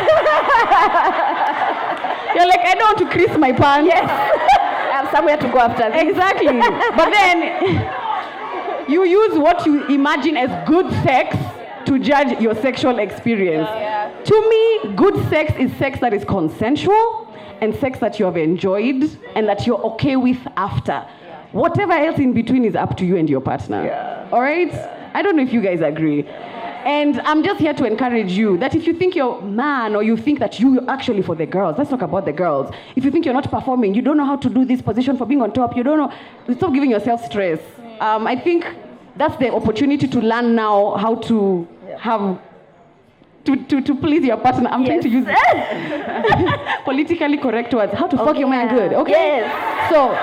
You're like, I don't want to crease my pants. Yes. I have somewhere to go after this. Exactly. But then you use what you imagine as good sex to judge your sexual experience. Yeah. To me, good sex is sex that is consensual and sex that you have enjoyed and that you're okay with after. Yeah. Whatever else in between is up to you and your partner. Yeah. All right? Yeah. I don't know if you guys agree. And I'm just here to encourage you that if you think you're man or you think that you're actually for the girls, let's talk about the girls. If you think you're not performing, you don't know how to do this position for being on top, you don't know, stop giving yourself stress. I think that's the opportunity to learn now how to have to please your partner. I'm trying to use politically correct words. How to fuck your man good, okay? Yes. So,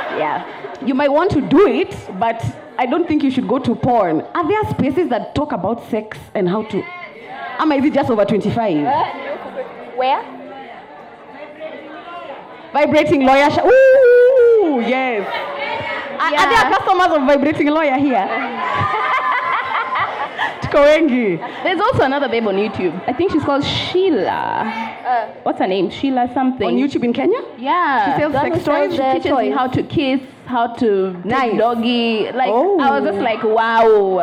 you might want to do it, but I don't think you should go to porn. Are there spaces that talk about sex and how to... Is it just over 25? Where? Vibrating lawyer. Ooh, yes. Are there customers of Vibrating Lawyer here? There's also another babe on YouTube. I think she's called Sheila. What's her name? Sheila something. On YouTube in Kenya? Yeah. She sells sex toys? She teaches you how to kiss, how to take doggy. Like, I was just like, wow.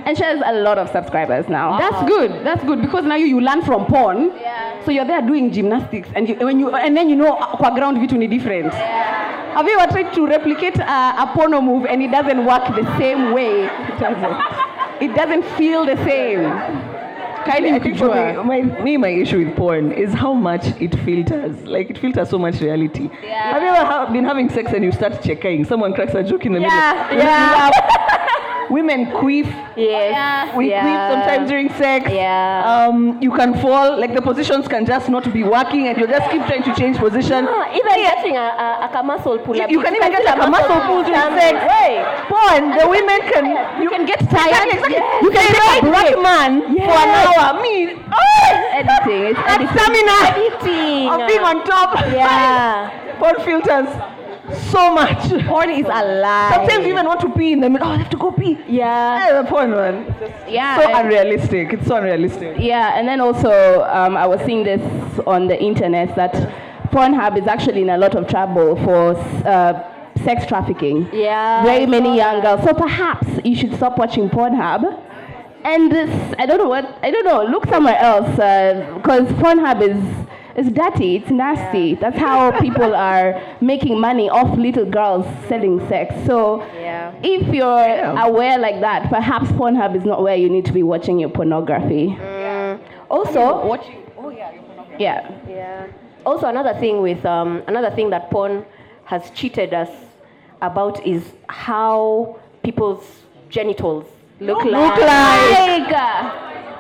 And she has a lot of subscribers now. That's good. That's good, because now you learn from porn. Yeah. So you're there doing gymnastics, and then you know kwa ground vitu ni different. Yeah. Have you ever tried to replicate a porno move and it doesn't work the same way? It doesn't feel the same. I think for my issue with porn is how much it filters. Like, it filters so much reality. Yeah. Have you ever been having sex and you start checking? Someone cracks a joke in the middle. Yeah. Women queef. Yes. We queef sometimes during sex. Yeah. You can fall, like the positions can just not be working and you just keep trying to change position. Even getting a muscle pull up. You can even get like a muscle pull during sex. Hey. Porn, the women can, you can get tired. Exactly. Yes. You can take a black man for an hour. Me, Editing. It's that editing. stamina Editing. of being on top. Yeah. Porn filters so much. Porn is alive. Sometimes you even want to pee in the middle. Oh, I have to go pee. Yeah. The porn one. Yeah. So unrealistic. It's so unrealistic. Yeah, and then also I was seeing this on the internet that Pornhub is actually in a lot of trouble for sex trafficking. Yeah. Very many young girls. So perhaps you should stop watching Pornhub. And this, I don't know, look somewhere else because Pornhub is dirty, it's nasty. That's how people are making money off little girls selling sex. So if you're aware like that, perhaps Pornhub is not where you need to be watching your pornography. Also, Watching. Yeah. Also, another thing that porn has cheated us about is how people's genitals look like.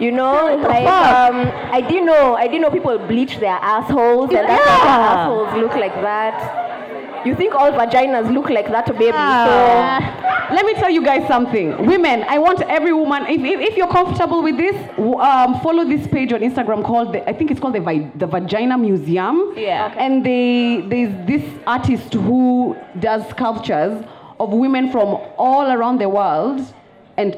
You know, like I didn't know people bleach their assholes and that's why their assholes look like that. You think all vaginas look like that, baby? Let me tell you guys something. Women, I want every woman, if you're comfortable with this, follow this page on Instagram called, I think it's called the Vagina Museum. Yeah. Okay. And there's this artist who does sculptures of women from all around the world and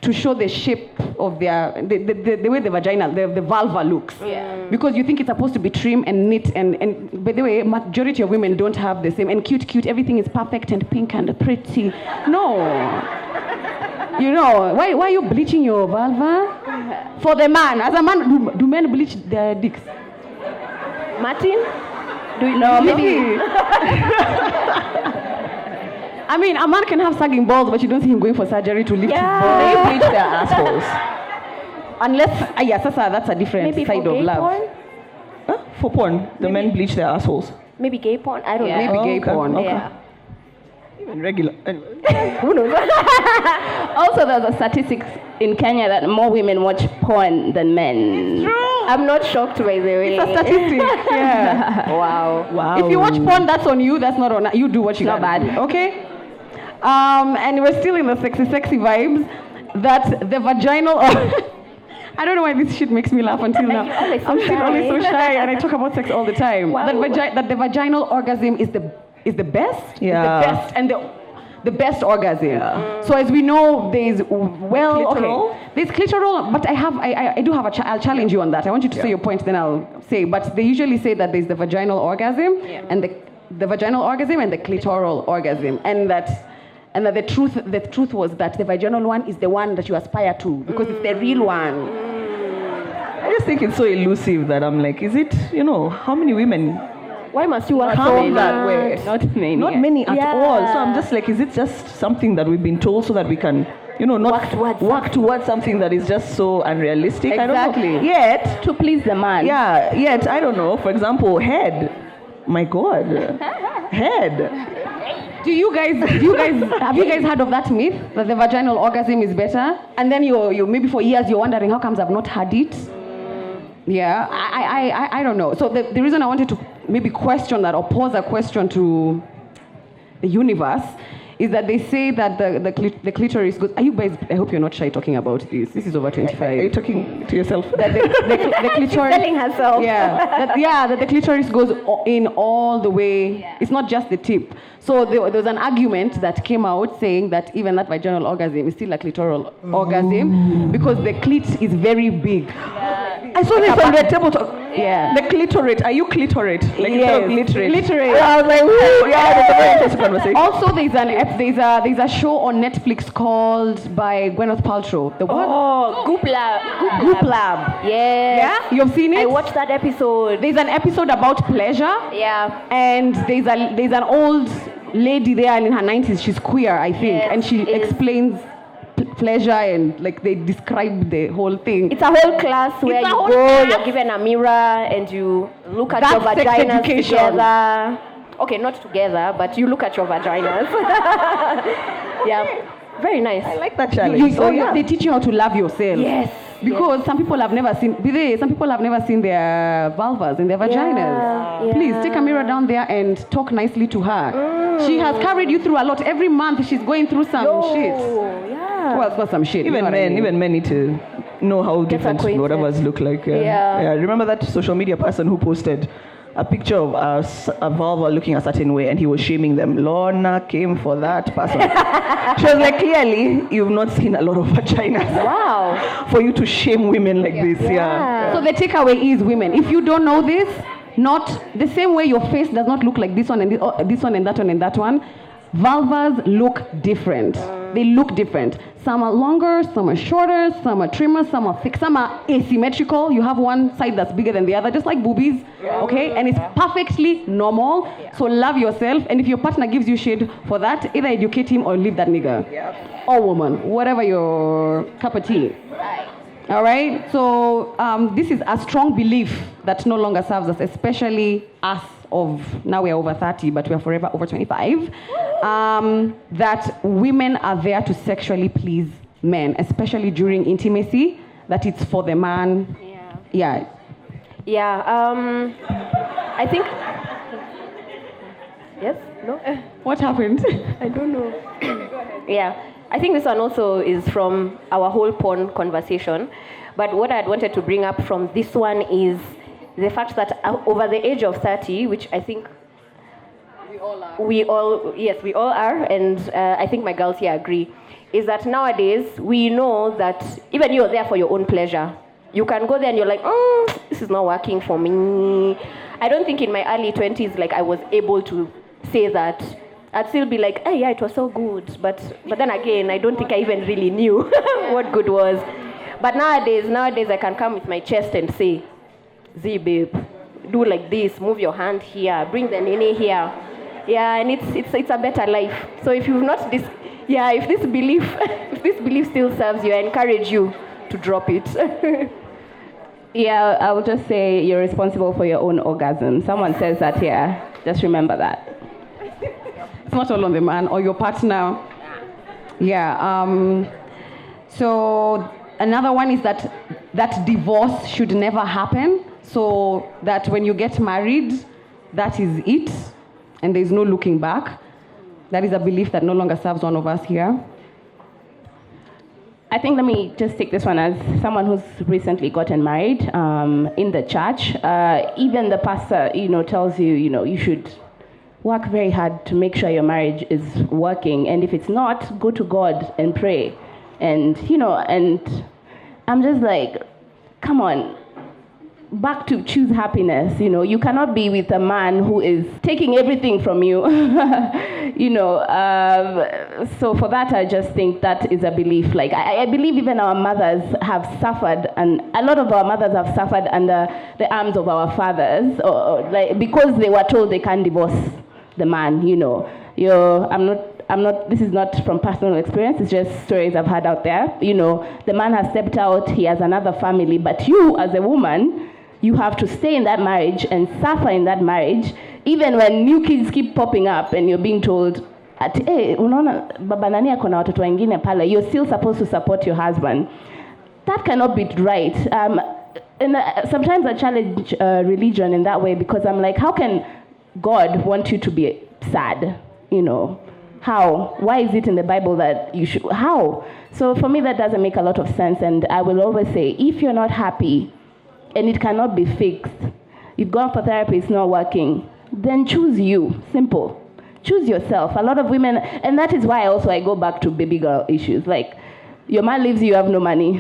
to show the shape of their, the way the vagina, the vulva looks. Yeah. Because you think it's supposed to be trim and neat and by the way, majority of women don't have the same, and cute, everything is perfect and pink and pretty. No. You know, why are you bleaching your vulva? For the man, as a man, do men bleach their dicks? Martin? Do you No, know? maybe. I mean, a man can have sagging balls, but you don't see him going for surgery to lift his balls. They bleach their assholes. Unless, that's a different Maybe side for of gay love. porn? For porn, the men bleach their assholes. Maybe gay porn? I don't know. Maybe gay Okay. porn. Okay. Yeah. Even regular. Anyway. Who knows? Also, there's a statistics in Kenya that more women watch porn than men. I'm not shocked by the way. It's a statistic. Yeah. Wow. Wow. If you watch porn, that's on you. That's not on. You do what you Not gotta bad. do, okay. And we're still in the sexy vibes. That the vaginal. I don't know why this shit makes me laugh until now. You're always so I'm still shy. always so shy, and I talk about sex all the time. Wow. That the vaginal orgasm is the best. Yeah. Is the best and the best orgasm. So as we know, there's Clitoral? there's clitoral, but I do have I'll challenge you on that. I want you to say your point, then I'll say. But they usually say that there's the vaginal orgasm and the vaginal orgasm and the clitoral orgasm, and that the truth was that the vaginal one is the one that you aspire to because it's the real one. I just think it's so elusive that I'm like, is it, how many women Why must you want come that way? Not many. Not many at Yeah. all. So I'm just like, is it just something that we've been told so that we can, not work towards something that is just so unrealistic? I don't know. Exactly. Yet, To please the man. yet, I don't know. For example, head. My God. Head. Have you guys heard of that myth that the vaginal orgasm is better? And then you maybe for years you're wondering how comes I've not had it. Yeah, I don't know. So the reason I wanted to maybe question that or pose a question to the universe is that they say that the clitoris goes. Are you guys? I hope you're not shy talking about this. This is over 25. Are you talking to yourself? That the clitoris. telling herself? That the clitoris goes in all the way. It's not just the tip. So there was an argument that came out saying that even that vaginal orgasm is still a clitoral orgasm because the clit is very big. I saw this on the table talk. Yeah. The clitorate. Are you clitorate? Like Yes. clitorate. Clitorate. I was like, woo. Yeah, that's a very interesting conversation. Also, there's a show on Netflix called by Gwyneth Paltrow. The what? Oh, Goop Lab. Goop Lab. Yes. Yeah, you've seen it. I watched that episode. There's an episode about pleasure. Yeah. And there's an old lady there and in her 90s. She's queer, I think, Yes, and she is. explains pleasure and like they describe the whole thing. It's a whole class where It's a you whole go, class. you're given a mirror, and you look at your That's sex vaginas education. together. Okay, not together, but you look at your vaginas. Yeah. Very nice. I like that challenge. They teach you how to love yourself. Yes. Because some people have never seen their vulvas and their vaginas. Yeah. Please take a mirror down there and talk nicely to her. She has carried you through a lot. Every month she's going through some shit. Yeah. Well, it's not some shit. Even men need to know how different acquainted. whatever's look like. Yeah. Remember that social media person who posted a picture of a vulva looking a certain way, and he was shaming them. Lorna came for that person. She was like, clearly, you've not seen a lot of vaginas. Wow. For you to shame women like this, yeah. So the takeaway is, women, if you don't know this, not the same way your face does not look like this one and this one and that one and that one. Vulvas look different. They look different. Some are longer, some are shorter, some are trimmer, some are thick, some are asymmetrical. You have one side that's bigger than the other, just like boobies, okay? And it's perfectly normal. So love yourself, and if your partner gives you shade for that, either educate him or leave that nigga. Or woman, whatever your cup of tea. All right, so this is a strong belief that no longer serves us, especially us of, now we are over 30, but we are forever over 25, that women are there to sexually please men, especially during intimacy, that it's for the man. Yeah. I think, yes, no? What happened? I don't know. Yeah. I think this one also is from our whole porn conversation. But what I'd wanted to bring up from this one is the fact that over the age of 30, which I think we all are, and I think my girls here agree, is that nowadays we know that even you're there for your own pleasure. You can go there and you're like, this is not working for me. I don't think in my early 20s, like, I was able to say that. I'd still be like, hey, yeah, it was so good. But then again, I don't think I even really knew what good was. But nowadays I can come with my chest and say, Z, babe, do like this, move your hand here, bring the nene here. Yeah, and it's a better life. So if you've not if this belief still serves you, I encourage you to drop it. Yeah, I will just say you're responsible for your own orgasm. Someone says that here. Just remember that. It's not all on the man or your partner. Yeah. So another one is that divorce should never happen. So that when you get married, that is it, and there's no looking back. That is a belief that no longer serves one of us here. I think let me just take this one as someone who's recently gotten married in the church. Even the pastor, tells you, you should work very hard to make sure your marriage is working. And if it's not, go to God and pray. And, and I'm just like, come on, back to choose happiness. You cannot be with a man who is taking everything from you. So for that, I just think that is a belief. Like, I believe even our mothers have suffered, and a lot of our mothers have suffered under the arms of our fathers, or because they were told they can't divorce the man. I'm not, this is not from personal experience, it's just stories I've heard out there. The man has stepped out, he has another family, but you as a woman, you have to stay in that marriage and suffer in that marriage, even when new kids keep popping up and you're being told, hey, unaona baba nani ako na watoto wengine pale, you're still supposed to support your husband. That cannot be right. And sometimes I challenge religion in that way, because I'm like, how can God want you to be sad? How? Why is it in the Bible that you should? How? So for me, that doesn't make a lot of sense. And I will always say, if you're not happy and it cannot be fixed, you've gone for therapy, it's not working, then choose you. Simple. Choose yourself. A lot of women, and that is why I go back to baby girl issues. Like, your man leaves you have no money.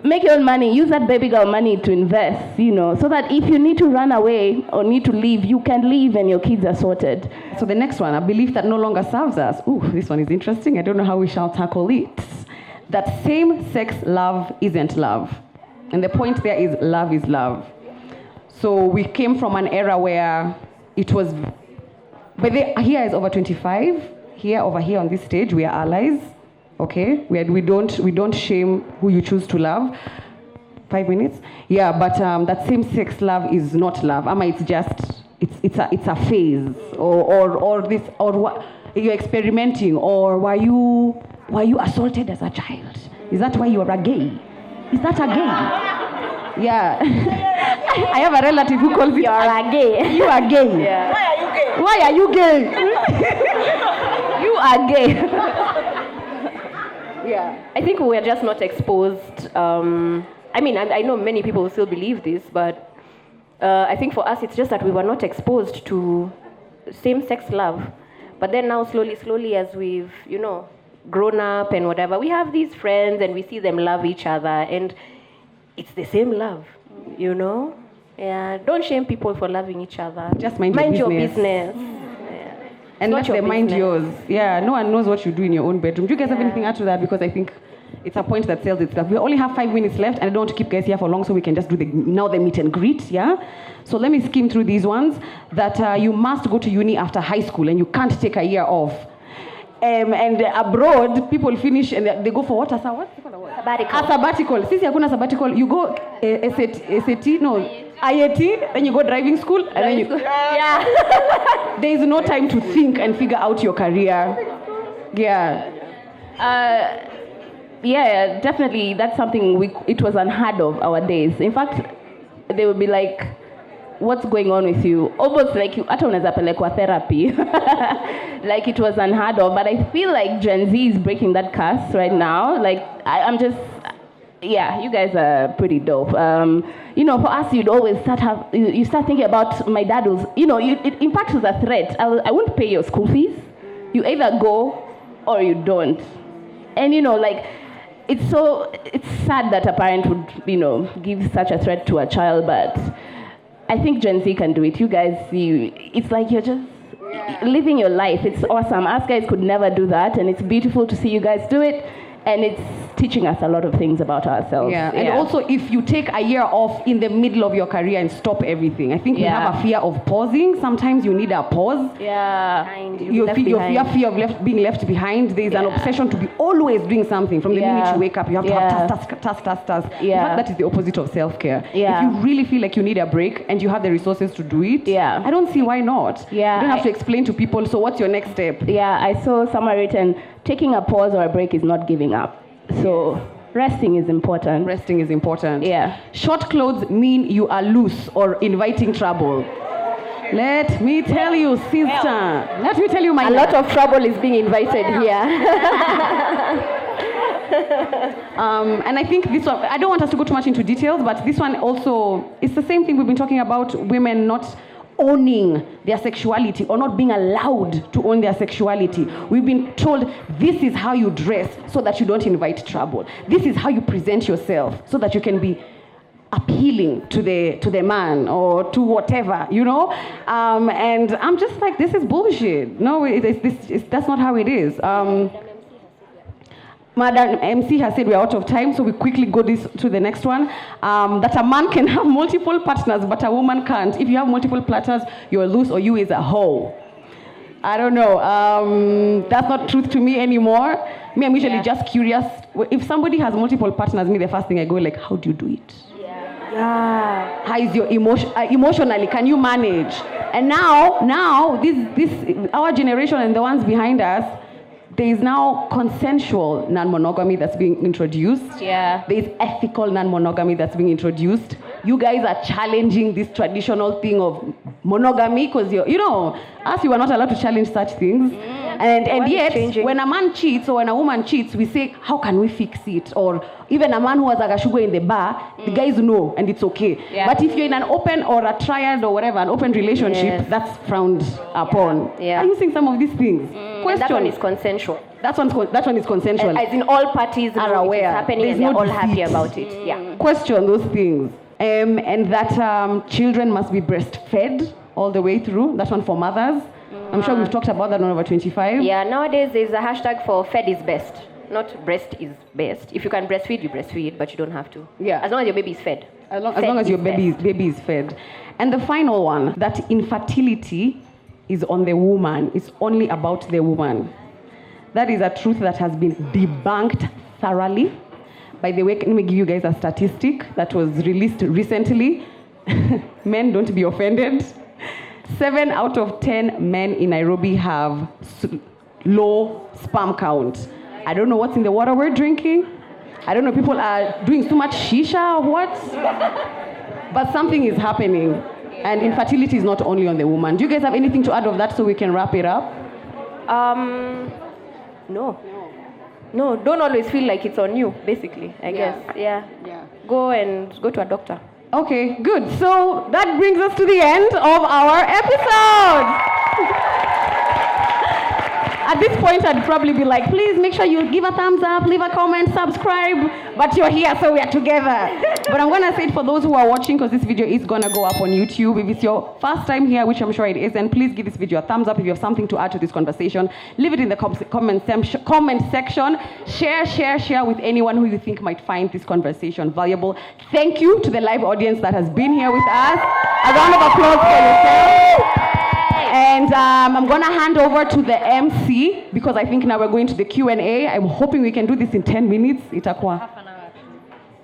Make your own money. Use that baby girl money to invest, so that if you need to run away or need to leave, you can leave and your kids are sorted. So the next one, a belief that no longer serves us. Ooh, this one is interesting. I don't know how we shall tackle it. That same-sex love isn't love. And the point there is love is love. So we came from an era where it was, but here is over 25. Over here on this stage, we are allies. Okay, we don't shame who you choose to love. 5 minutes, yeah. But that same-sex love is not love. It's just it's a phase or this or what. you're experimenting, or were you assaulted as a child? Is that why you are a gay? Is that a gay? Yeah. I have a relative who calls it You're a gay. You are gay. Yeah. Why are you gay? You are gay. Yeah. I think we're just not exposed. I mean, I know many people still believe this, but I think for us it's just that we were not exposed to same-sex love. But then now slowly as we've, grown up and whatever, we have these friends and we see them love each other and it's the same love, Yeah, don't shame people for loving each other. Just mind your business. business. And let them mind yours. Yeah, no one knows what you do in your own bedroom. Do you guys have anything to add to that? Because I think it's a point that sells itself. We only have 5 minutes left, and I don't want to keep guys here for long, so we can just do the meet and greet, yeah? So let me skim through these ones. That you must go to uni after high school, and you can't take a year off. And abroad, people finish, and they go for what? Sabbatical. A sabbatical. Sisi hakuna sabbatical. You go SAT, no, IAT, then you go driving school, and then you... Yeah. There is no time to think and figure out your career. Yeah. Yeah, definitely. That's something it was unheard of our days. In fact, they would be like, what's going on with you? Almost like you, hata unaweza pelekwa therapy. Like it was unheard of. But I feel like Gen Z is breaking that curse right now. Like I'm just, yeah, you guys are pretty dope. For us, you'd always you start thinking about my dad was, it impacts as a threat. I won't pay your school fees. You either go or you don't. And it's sad that a parent would, give such a threat to a child, but I think Gen Z can do it. You guys, it's like you're just living your life. It's awesome. Us guys could never do that, and it's beautiful to see you guys do it, and it's teaching us a lot of things about ourselves. Yeah, and also if you take a year off in the middle of your career and stop everything, I think we have a fear of pausing. Sometimes you need a pause. Yeah. Your fear of being left behind. There's an obsession to be always doing something. From the minute you wake up, you have to have task. In fact, that is the opposite of self-care. Yeah. If you really feel like you need a break and you have the resources to do it, I don't see why not. Yeah. You don't have to explain to people, so what's your next step? Yeah, I saw somewhere written, taking a pause or a break is not giving up. So resting is important. Resting is important. Yeah. Short clothes mean you are loose or inviting trouble. Let me tell you, sister. Let me tell you, my A lot of trouble is being invited here. And I think this one, I don't want us to go too much into details, but this one also, it's the same thing we've been talking about, women not owning their sexuality or not being allowed to own their sexuality. We've been told this is how you dress so that you don't invite trouble. This is how you present yourself so that you can be appealing to the man or to whatever, and I'm just like, this is bullshit. No, that's not how it is. Madam MC has said we're out of time, so we quickly go to the next one. That a man can have multiple partners, but a woman can't. If you have multiple partners, you're loose or you is a hoe. I don't know. That's not truth to me anymore. Me, I'm usually just curious. If somebody has multiple partners, me, the first thing I go like, how do you do it? Yeah. How is your emotionally? Can you manage? And now, this our generation and the ones behind us, there is now consensual non-monogamy that's being introduced. Yeah. There is ethical non-monogamy that's being introduced. You guys are challenging this traditional thing of monogamy because you were not allowed to challenge such things. And yet, when a man cheats or when a woman cheats, we say, how can we fix it? Or even a man who has a sugar in the bar, the guys know and it's okay. Yeah. But if you're in an open or a triad or whatever, an open relationship, that's frowned upon. Yeah. Are you seeing some of these things? Question. That one is consensual. That one is consensual. As in all parties are aware. It's happening and they're all happy about it. Yeah. Question those things. And that children must be breastfed all the way through. That one for mothers. I'm sure we've talked about that on over 25. Yeah, nowadays there's a hashtag for fed is best, not breast is best. If you can breastfeed, you breastfeed, but you don't have to. Yeah. As long as your baby is fed. As long as your baby is fed. And the final one, that infertility is on the woman. It's only about the woman. That is a truth that has been debunked thoroughly. By the way, let me give you guys a statistic that was released recently. Men, don't be offended. 7 out of 10 men in Nairobi have low sperm count. I don't know what's in the water we're drinking. I don't know, people are doing too much shisha or what? But something is happening. And infertility is not only on the woman. Do you guys have anything to add of that so we can wrap it up? No, don't always feel like it's on you, basically, I guess. Yeah. Go to a doctor. Okay, good. So that brings us to the end of our episode. At this point, I'd probably be like, please make sure you give a thumbs up, leave a comment, subscribe. But you're here, so we are together. But I'm going to say it for those who are watching, because this video is going to go up on YouTube. If it's your first time here, which I'm sure it is, then please give this video a thumbs up. If you have something to add to this conversation, leave it in the comment section. Share with anyone who you think might find this conversation valuable. Thank you to the live audience that has been here with us. A round of applause for yourself. And I'm going to hand over to the MC because I think now we're going to the Q&A. I'm hoping we can do this in 10 minutes. Itakuwa half an hour.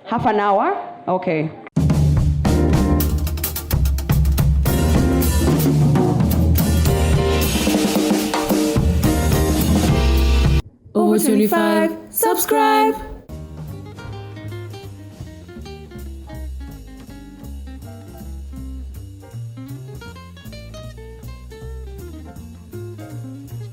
Half an hour? Okay. Over 25, subscribe.